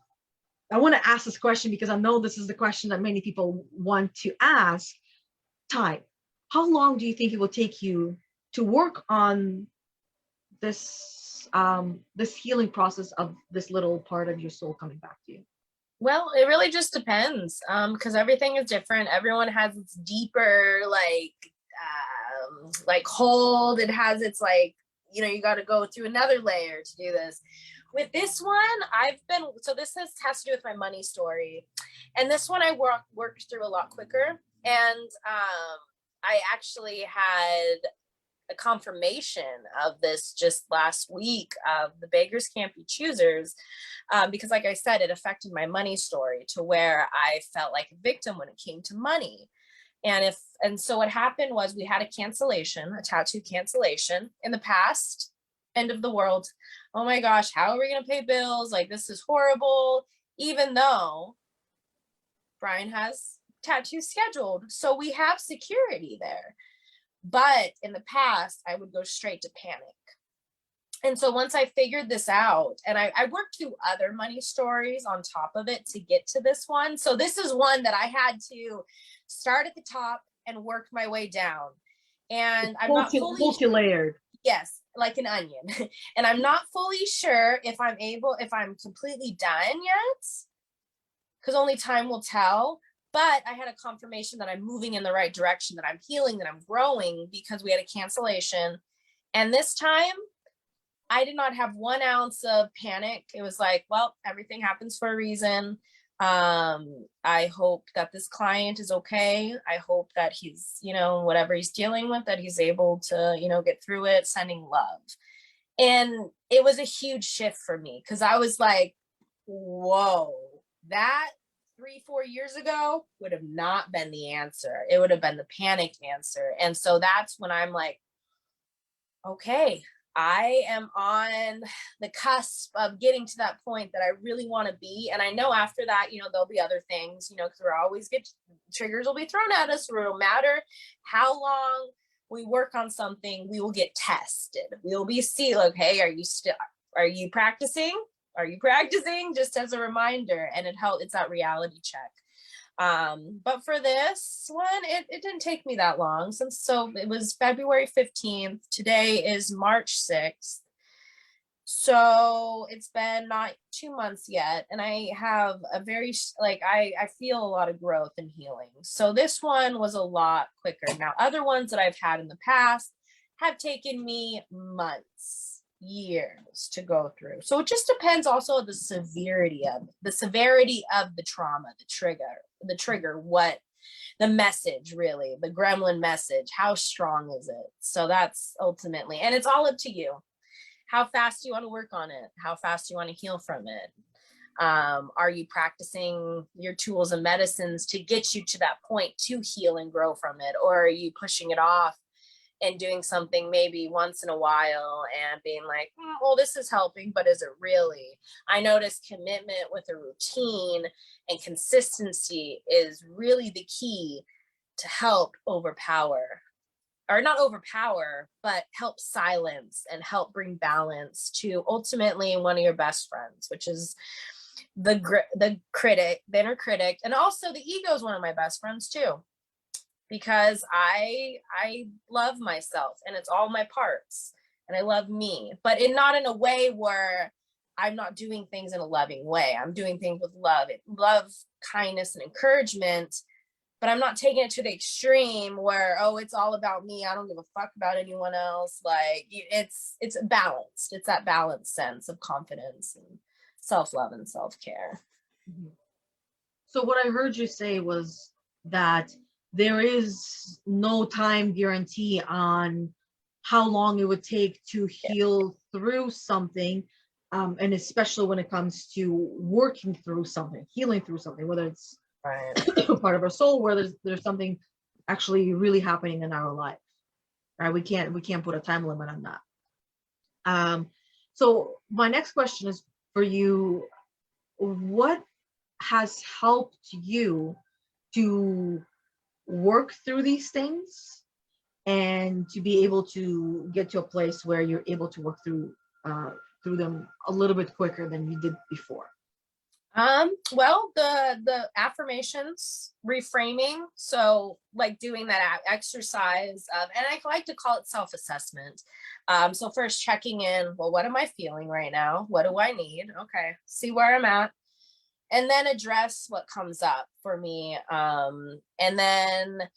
A: want to ask this question because I know this is the question that many people want to ask. Time. How long do you think it will take you to work on this healing process of this little part of your soul coming back to you?
B: Well, it really just depends, because everything is different. Everyone has its deeper, like hold. It has its you got to go through another layer to do this. With this one, so this has to do with my money story, and this one I worked through a lot quicker, and I actually had a confirmation of this just last week of the beggars can't be choosers, because like I said, it affected my money story to where I felt like a victim when it came to money. And so what happened was we had a tattoo cancellation in the past. End of the world. Oh my gosh, how are we going to pay bills? Like, this is horrible. Even though Brian has tattoos scheduled, so we have security there. But in the past, I would go straight to panic. And so once I figured this out, and I worked through other money stories on top of it to get to this one. So this is one that I had to start at the top and work my way down. And I'm not fully
A: multi-layered.
B: Yes, like an onion. And I'm not fully sure if I'm completely done yet, because only time will tell. But I had a confirmation that I'm moving in the right direction, that I'm healing, that I'm growing, because we had a cancellation. And this time I did not have 1 ounce of panic. It was like, well, everything happens for a reason. I hope that this client is okay. I hope that he's, whatever he's dealing with, that he's able to, get through it, sending love. And it was a huge shift for me, because I was like, whoa, that 3-4 years ago would have not been the answer. It would have been the panic answer. And so that's when I'm like, okay, I am on the cusp of getting to that point that I really want to be. And I know after that, there'll be other things, because we're always triggers will be thrown at us. No matter how long we work on something, we will get tested. We'll be seen, okay, are you practicing? Are you practicing? Just as a reminder, and it's that reality check. But for this one, it didn't take me that long, so it was February 15th. Today is March 6th. So it's been not 2 months yet. And I have I feel a lot of growth and healing. So this one was a lot quicker. Now, other ones that I've had in the past have taken me months, years to go through. So it just depends also on the severity of the trauma, the trigger, what the message, really, the gremlin message, how strong is it? So that's ultimately, and it's all up to you. How fast do you want to work on it? How fast do you want to heal from it? Are you practicing your tools and medicines to get you to that point to heal and grow from it? Or are you pushing it off and doing something maybe once in a while and being like, well, this is helping, but is it really? I noticed commitment with a routine and consistency is really the key to help but help silence and help bring balance to ultimately one of your best friends, which is the critic, the inner critic. And also the ego is one of my best friends too. because I love myself and it's all my parts and I love me, but not in a way where I'm not doing things in a loving way. I'm doing things with love, kindness, and encouragement, but I'm not taking it to the extreme where, oh, it's all about me. I don't give a fuck about anyone else. Like it's balanced. It's that balanced sense of confidence and self-love and self-care.
A: Mhm. So what I heard you say was that there is no time guarantee on how long it would take to heal through something. And especially when it comes to working through something, healing through something, whether it's
B: Right.
A: part of our soul, where there's something actually really happening in our life, right? We can't put a time limit on that. So my next question is for you: what has helped you to work through these things and to be able to get to a place where you're able to work through them a little bit quicker than you did before?
B: Well, the affirmations, reframing. So like doing that exercise of, and I like to call it self-assessment. So first checking in, well, what am I feeling right now? What do I need? Okay. See where I'm at. And then address what comes up for me. And then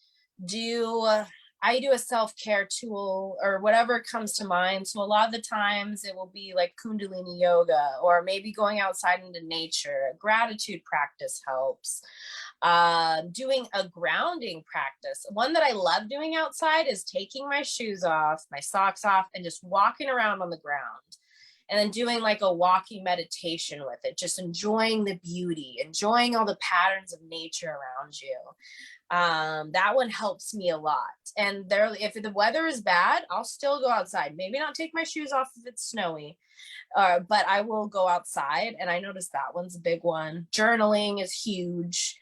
B: I do a self-care tool or whatever comes to mind. So a lot of the times it will be like Kundalini yoga, or maybe going outside into nature. Gratitude practice helps. Doing a grounding practice. One that I love doing outside is taking my shoes off, my socks off, and just walking around on the ground. And then doing like a walking meditation with it, just enjoying the beauty, enjoying all the patterns of nature around you. That one helps me a lot. And if the weather is bad, I'll still go outside. Maybe not take my shoes off if it's snowy, but I will go outside. And I noticed that one's a big one. Journaling is huge,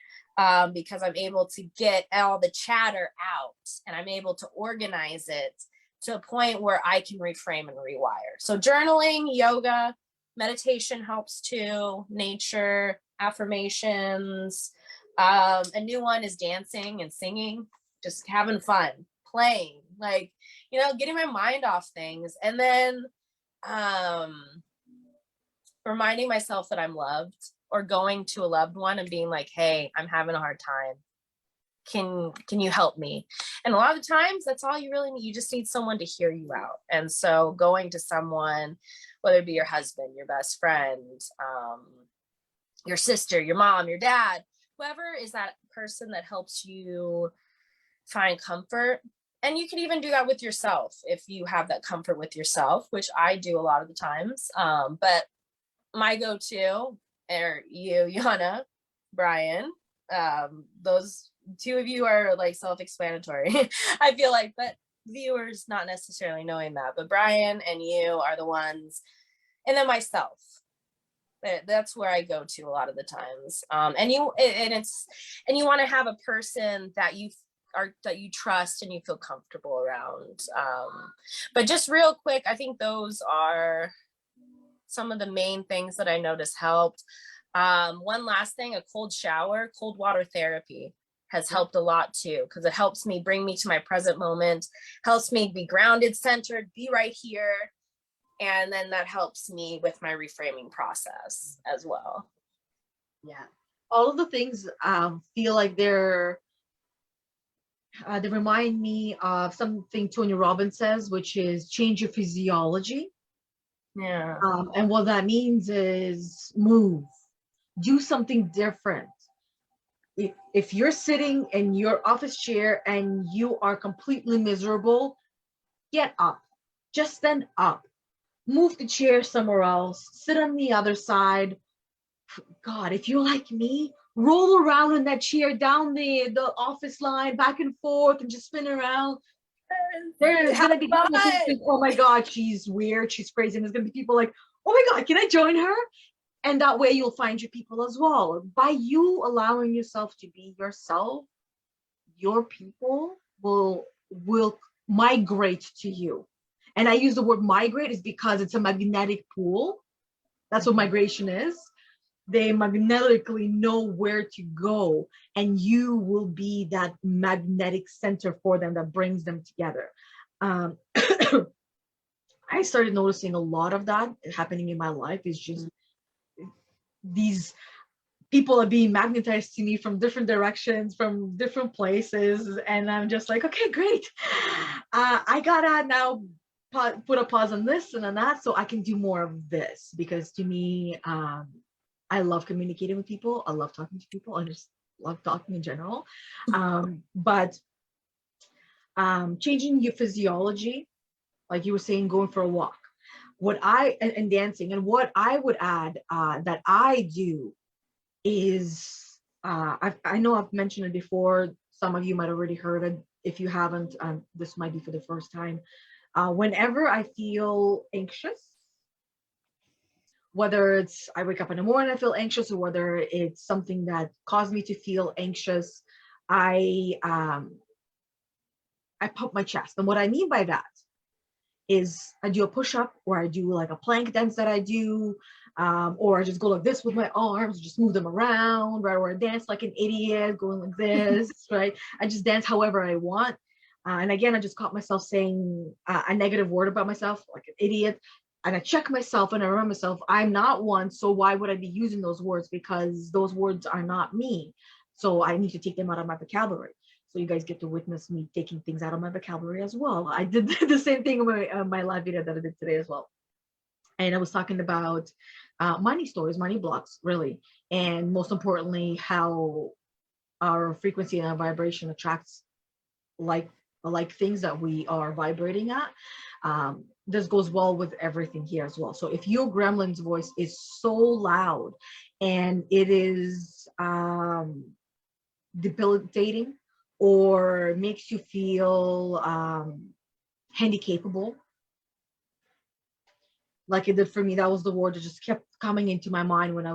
B: because I'm able to get all the chatter out and I'm able to organize it to a point where I can reframe and rewire. So journaling, yoga, meditation helps too, nature, affirmations. A new one is dancing and singing, just having fun, playing, like, getting my mind off things. And then reminding myself that I'm loved, or going to a loved one and being like, hey, I'm having a hard time. Can you help me? And a lot of times that's all you really need. You just need someone to hear you out. And so going to someone, whether it be your husband, your best friend, your sister, your mom, your dad, whoever is that person that helps you find comfort. And you can even do that with yourself if you have that comfort with yourself, which I do a lot of the times. But my go-to are you, Yana, Brian. Those two of you are like self-explanatory. I feel like, but viewers not necessarily knowing that, but Brian and you are the ones, and then myself. That's where I go to a lot of the times. And you want to have a person that you trust and you feel comfortable around. But just real quick, I think those are some of the main things that I noticed helped. One last thing, a cold shower, cold water therapy has helped a lot too, because it helps me bring me to my present moment, helps me be grounded, centered, be right here. And then that helps me with my reframing process as well.
A: Yeah. All of the things feel like they remind me of something Tony Robbins says, which is change your physiology.
B: Yeah.
A: And what that means is move, do something different. If you're sitting in your office chair and you are completely miserable, get up, just stand up, move the chair somewhere else, sit on the other side. God, if you're like me, roll around in that chair down the office line, back and forth, and just spin around. There's gonna be people who think, oh my God, she's weird, she's crazy. And there's gonna be people like, oh my God, can I join her? And that way you'll find your people as well. By you allowing yourself to be yourself, your people will migrate to you. And I use the word migrate is because it's a magnetic pool. That's what migration is. they magnetically know where to go, and you will be that magnetic center for them that brings them together. um, I started noticing a lot of that happening in my life. Is just these people are being magnetized to me from different directions, from different places, and I'm just like, okay, great. I gotta now put a pause on this and on that so I can do more of this, because to me, I love communicating with people. I love talking to people. I just love talking in general. But changing your physiology, like you were saying, going for a walk, what I and dancing, and what I would add that I do is I know I've mentioned it before. Some of you might have already heard it. If you haven't, this might be for the first time. Whenever I feel anxious, whether it's I wake up in the morning I feel anxious, or whether it's something that caused me to feel anxious, I pump my chest. And what I mean by that is I do a push-up, or I do like a plank dance that I do, or I just go like this with my arms, just move them around, right? Or I dance like an idiot, going like this, right? I just dance however I want. And again, I just caught myself saying a negative word about myself, like an idiot. And I check myself and I remind myself, I'm not one, so why would I be using those words? Because those words are not me. So I need to take them out of my vocabulary. So you guys get to witness me taking things out of my vocabulary as well. I did the same thing in my live video that I did today as well. And I was talking about money stories, money blocks, really. And most importantly, how our frequency and our vibration attracts like things that we are vibrating at. This goes well with everything here as well. So if your gremlin's voice is so loud and it is debilitating, or makes you feel handicapable, like it did for me, that was the word that just kept coming into my mind when I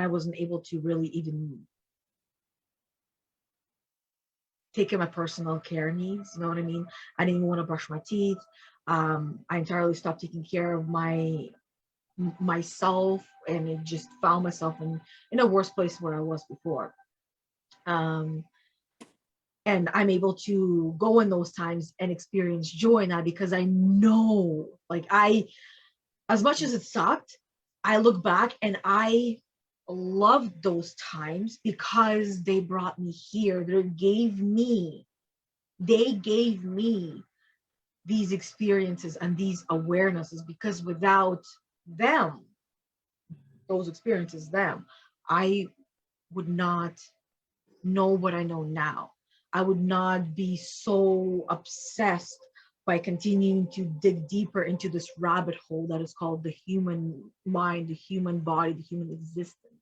A: wasn't able to really even take care of my personal care needs. You know what I mean? I didn't even want to brush my teeth. I entirely stopped taking care of myself, and it just found myself in a worse place where I was before. And I'm able to go in those times and experience joy in that, because I know, like, as much as it sucked, I look back and I loved those times because they brought me here. They gave me these experiences and these awarenesses, because without them, those experiences, I would not know what I know now. I would not be so obsessed by continuing to dig deeper into this rabbit hole that is called the human mind, the human body, the human existence.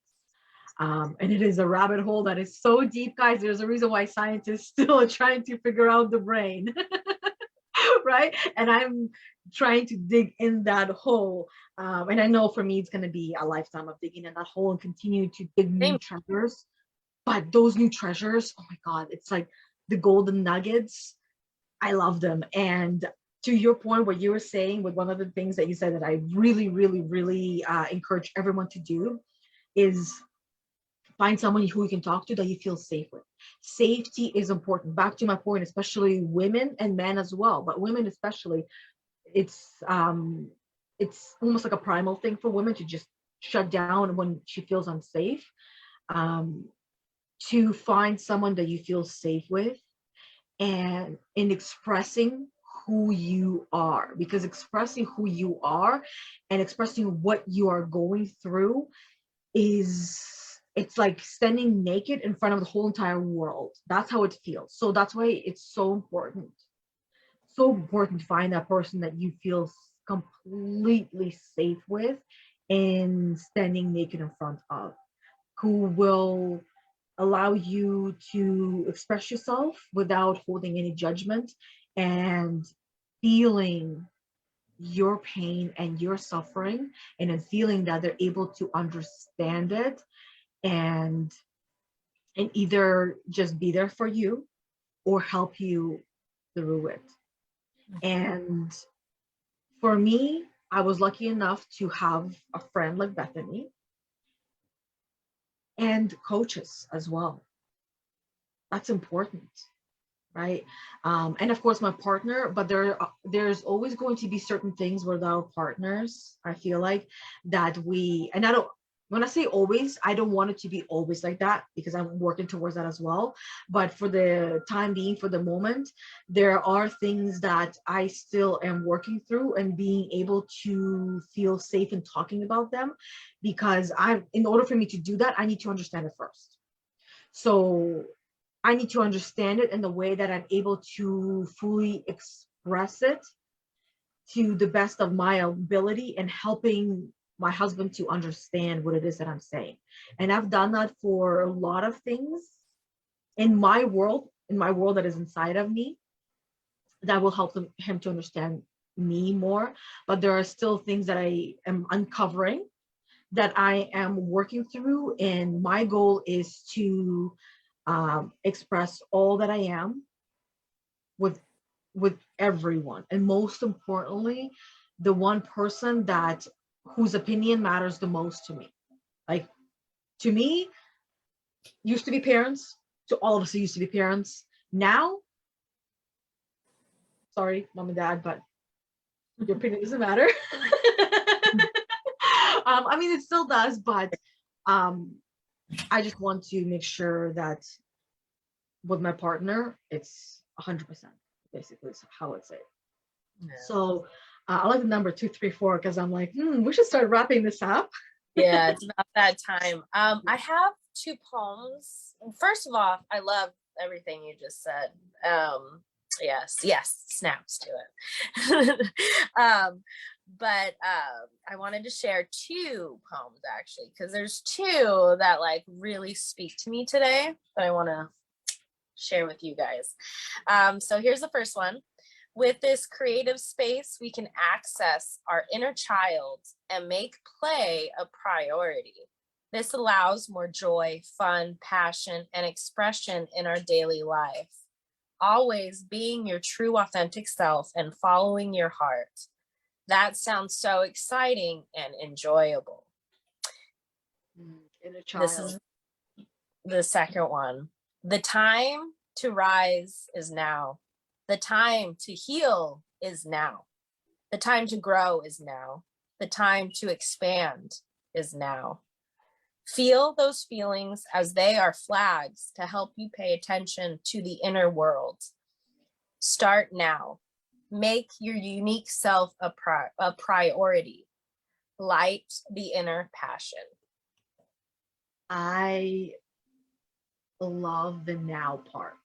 A: And it is a rabbit hole that is so deep, guys. There's a reason why scientists still are trying to figure out the brain, right? And I'm trying to dig in that hole. And I know for me, it's going to be a lifetime of digging in that hole and continue to dig new treasures. But those new treasures, oh my God, it's like the golden nuggets. I love them. And to your point, what you were saying, with one of the things that you said that I really, really, really encourage everyone to do is find someone who you can talk to that you feel safe with. Safety is important. Back to my point, especially women and men as well, but women especially, it's almost like a primal thing for women to just shut down when she feels unsafe. To find someone that you feel safe with, and in expressing who you are, because expressing who you are and expressing what you are going through it's like standing naked in front of the whole entire world. That's how it feels. So that's why it's so important to find that person that you feel completely safe with and standing naked in front of, who will allow you to express yourself without holding any judgment, and feeling your pain and your suffering, and then feeling that they're able to understand it, and either just be there for you or help you through it. And for me, I was lucky enough to have a friend like Bethany and coaches as well. That's important, right? And of course my partner, but there's always going to be certain things with our partners, I feel like, that and I don't, when I say always, I don't want it to be always like that, because I'm working towards that as well. But for the time being, for the moment, there are things that I still am working through and being able to feel safe in talking about them, because in order for me to do that, I need to understand it first. So I need to understand it in the way that I'm able to fully express it to the best of my ability, and helping my husband to understand what it is that I'm saying. And I've done that for a lot of things in my world that is inside of me, that will help him to understand me more. But there are still things that I am uncovering, that I am working through. And my goal is to express all that I am with everyone, and most importantly, the one person whose opinion matters the most to me. Like, to me, used to be parents, to all of us who used to be parents. Now, sorry, mom and dad, but your opinion doesn't matter. I mean, it still does, but I just want to make sure that with my partner, it's 100%, basically, is how I'd say it. Yeah. So I like the number 2, 3, 4, because I'm like, we should start wrapping this up.
B: Yeah, it's about that time. I have 2 poems. First of all, I love everything you just said. Yes, snaps to it. But I wanted to share 2 poems, actually, because there's 2 that like really speak to me today that I want to share with you guys. So here's the first one. With this creative space, we can access our inner child and make play a priority. This allows more joy, fun, passion, and expression in our daily life. Always being your true, authentic self and following your heart. That sounds so exciting and enjoyable.
A: Inner child.
B: This is the second one. The time to rise is now. The time to heal is now. The time to grow is now. The time to expand is now. Feel those feelings as they are flags to help you pay attention to the inner world. Start now. Make your unique self a priority. Light the inner passion.
A: I love the now part,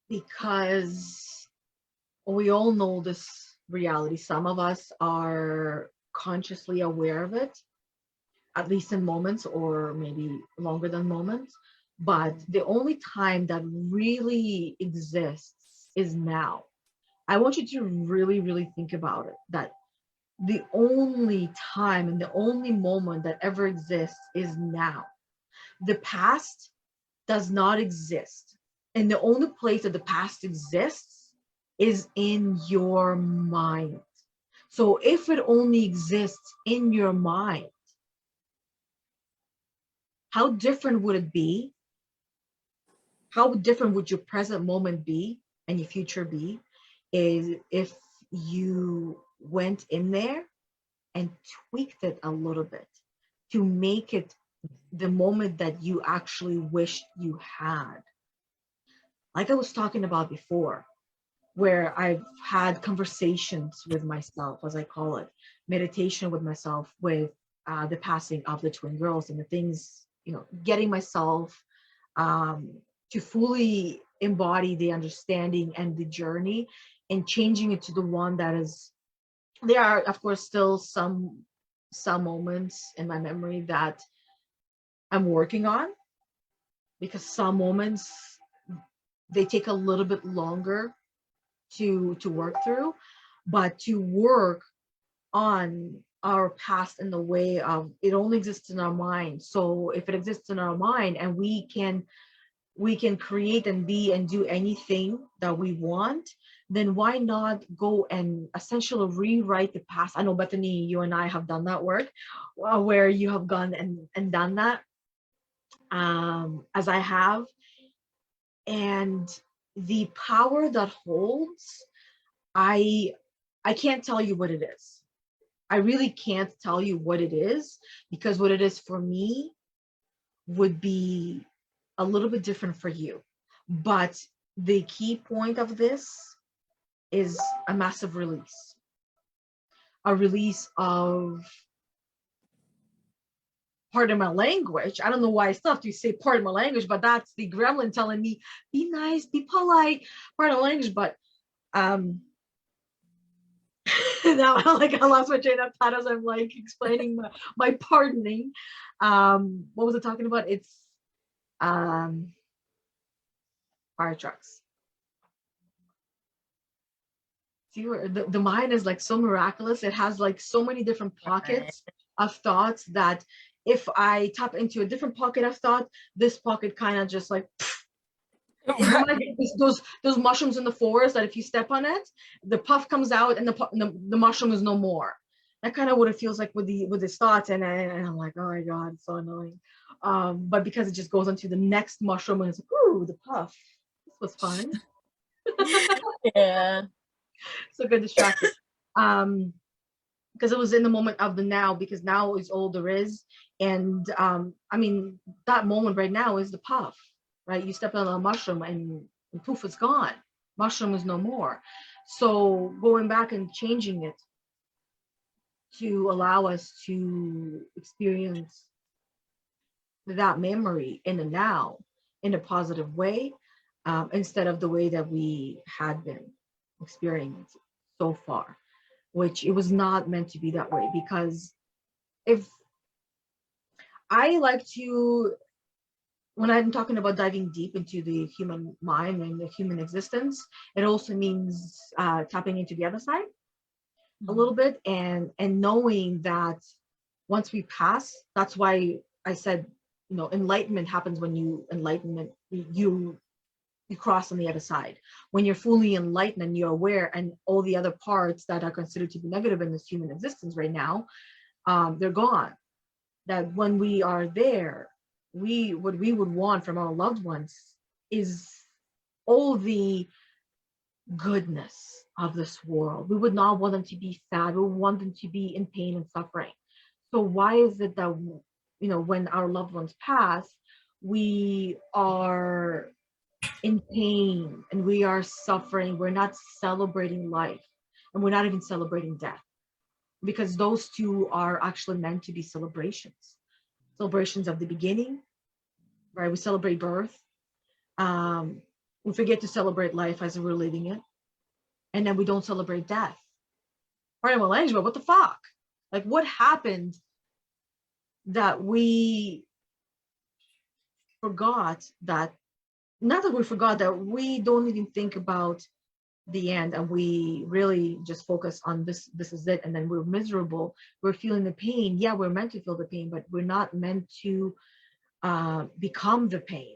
A: because we all know this reality. Some of us are consciously aware of it, at least in moments, or maybe longer than moments. But the only time that really exists is now. I want you to really, really think about it, that the only time and the only moment that ever exists is now. The past does not exist. And the only place that the past exists is in your mind. So if it only exists in your mind, how different would it be? How different would your present moment be and your future be is if you went in there and tweaked it a little bit to make it the moment that you actually wished you had. Like I was talking about before, where I've had conversations with myself, as I call it, meditation with myself, with the passing of the twin girls and the things, getting myself to fully embody the understanding and the journey, and changing it to the one that is. There are, of course, still some moments in my memory that I'm working on, because some moments they take a little bit longer to work through, but to work on our past in the way of it only exists in our mind. So if it exists in our mind and we can we can create and be and do anything that we want, then why not go and essentially rewrite the past? I know, Bethany, you and I have done that work, where you have gone and done that, as I have. And the power that holds, I can't tell you what it is. I really can't tell you what it is, because what it is for me would be a little bit different for you. But the key point of this is a massive release, a release of, pardon my language. I don't know why I still have to say pardon my language, but that's the gremlin telling me, be nice, be polite, pardon my language. But now I lost my train of thought as I'm like explaining my pardoning. What was I talking about? It's fire trucks. See, where the mind is like so miraculous. It has like so many different pockets of thoughts that if I tap into a different pocket of thought, this pocket kind of just like, like those mushrooms in the forest that if you step on it, the puff comes out and the mushroom is no more. That kind of what it feels like with his thoughts, and I'm like, oh my god, it's so annoying. But because it just goes into the next mushroom and it's like, ooh, the puff. This was fun.
B: Yeah.
A: So good distracted. Because it was in the moment of the now, because now is all there is. And I mean, that moment right now is the puff, right? You step on a mushroom and poof, it's gone. Mushroom is no more. So going back and changing it to allow us to experience that memory in the now in a positive way, instead of the way that we had been experiencing so far, which it was not meant to be that way. Because if I like to, when I'm talking about diving deep into the human mind and the human existence, it also means tapping into the other side a little bit, and knowing that once we pass, that's why I said, enlightenment happens when you cross on the other side. When you're fully enlightened and you're aware, and all the other parts that are considered to be negative in this human existence right now, they're gone. That when we are there, what we would want from our loved ones is all the goodness of this world. We would not want them to be sad. We want them to be in pain and suffering. So why is it that, when our loved ones pass, we are in pain and we are suffering? We're not celebrating life, and we're not even celebrating death, because those two are actually meant to be celebrations of the beginning, right? We celebrate birth. We forget to celebrate life as we're living it, and then we don't celebrate death. Pardon my language, but what the fuck? Like, what happened that we forgot that? Not that we forgot, that we don't even think about the end, and we really just focus on this is it, and then we're miserable, we're feeling the pain. Yeah, we're meant to feel the pain, but we're not meant to become the pain.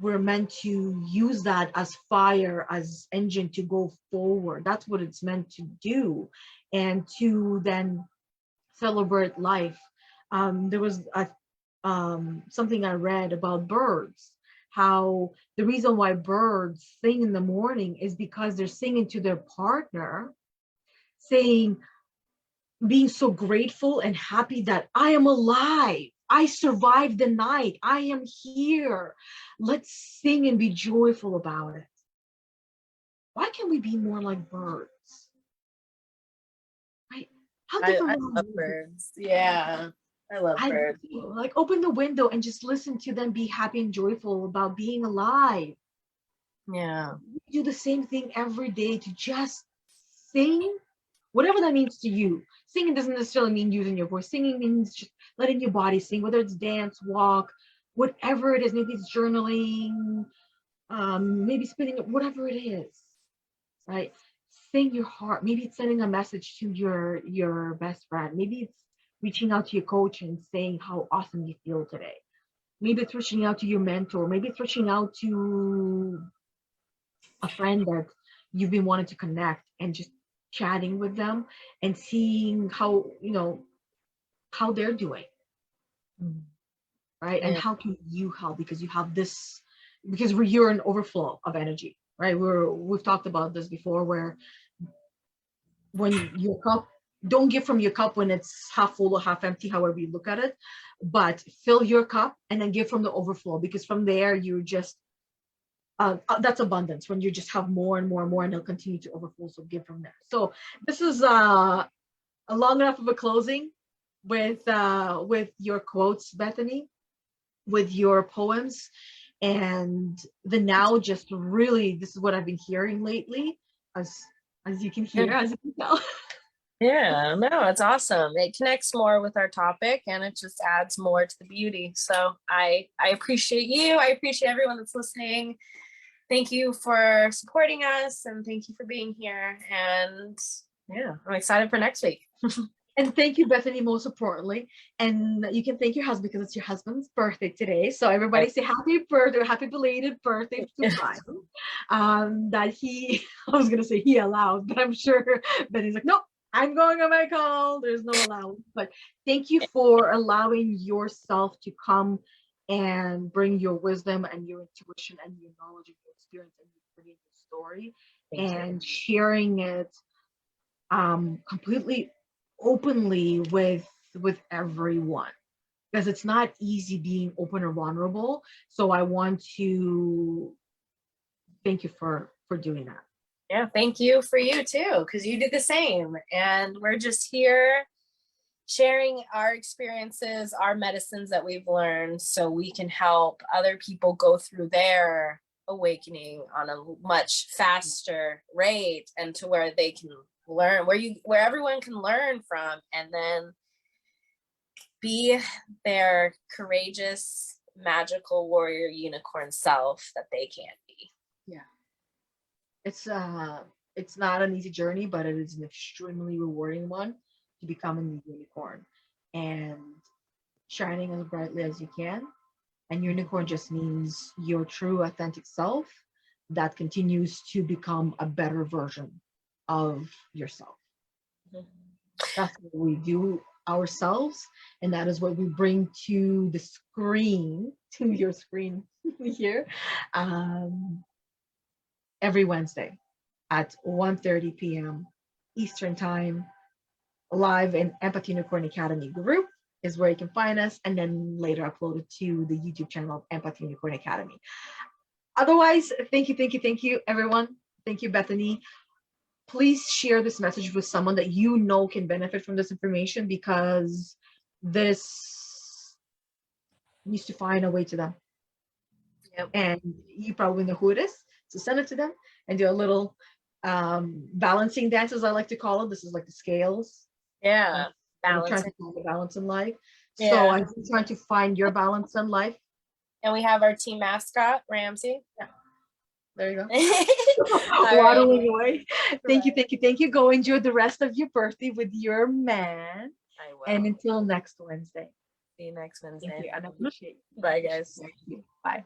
A: We're meant to use that as fire, as engine to go forward. That's what it's meant to do, and to then celebrate life. There was something I read about birds, how the reason why birds sing in the morning is because they're singing to their partner, saying, being so grateful and happy that I am alive. I survived the night. I am here. Let's sing and be joyful about it. Why can't we be more like birds? Right? How different
B: I love birds. Yeah. I love birds.
A: Like, open the window and just listen to them be happy and joyful about being alive.
B: Yeah.
A: We do the same thing every day, to just sing, whatever that means to you. Singing doesn't necessarily mean using your voice. Singing means just letting your body sing, whether it's dance, walk, whatever it is. Maybe it's journaling, maybe spinning, whatever it is, right? Sing your heart. Maybe it's sending a message to your best friend. Maybe it's reaching out to your coach and saying how awesome you feel today. Maybe it's reaching out to your mentor. Maybe it's reaching out to a friend that you've been wanting to connect and just chatting with them and seeing how, how they're doing, right? And
B: Yeah.
A: how can you help, because you have this, because you're an overflow of energy, right? We've talked about this before, where when your cup, don't give from your cup when it's half full or half empty, however you look at it, but fill your cup and then give from the overflow, because from there you just that's abundance, when you just have more and more and more, and it'll continue to overflow. So give from there. So this is a long enough of a closing with your quotes, Bethany, with your poems, and the now just really, this is what I've been hearing lately, as you can hear, as you can tell.
B: Yeah, no, it's awesome. It connects more with our topic, and it just adds more to the beauty. So I appreciate you. I appreciate everyone that's listening. Thank you for supporting us, and thank you for being here. And yeah, I'm excited for next week.
A: And thank you, Bethany, most importantly. And you can thank your husband because it's your husband's birthday today. So everybody say happy birthday, happy belated birthday to Brian. That he, I was gonna say he allowed, but I'm sure Bethany's like, nope, I'm going on my call. There's no allowance. But thank you for allowing yourself to come and bring your wisdom and your intuition and your knowledge and your experience and your creative story, and sharing it completely openly with everyone, because it's not easy being open and vulnerable. So I want to thank you for doing that.
B: Yeah, thank you for you too, because you do the same. And we're just here sharing our experiences, our medicines that we've learned, so we can help other people go through their awakening on a much faster rate, and to where they can learn, where everyone can learn from, and then be their courageous, magical warrior unicorn self that they can be.
A: Yeah, it's not an easy journey, but it is an extremely rewarding one to become a new unicorn and shining as brightly as you can. And unicorn just means your true authentic self that continues to become a better version of yourself. That's what we do ourselves, and that is what we bring to the screen, to your screen here, every Wednesday at 1:30 p.m. Eastern Time, live in Empathy Unicorn Academy group is where you can find us, and then later uploaded to the YouTube channel of Empathy Unicorn Academy. Otherwise, thank you, everyone. Thank you, Bethany. Please share this message with someone that you know can benefit from this information, because this needs to find a way to them.
B: Yep.
A: And you probably know who it is. So send it to them and do a little balancing dance, as I like to call it. This is like the scales.
B: Yeah.
A: I'm trying to find the balance in life.
B: Yeah.
A: So I'm trying to find your balance in life.
B: And we have our team mascot, Ramsey. Yeah.
A: There you go. Waddling away. Thank you. Go enjoy the rest of your birthday with your man.
B: I will.
A: And until next Wednesday.
B: See you next Wednesday.
A: Thank you, and I appreciate you.
B: Bye, guys.
A: Thank you. Bye.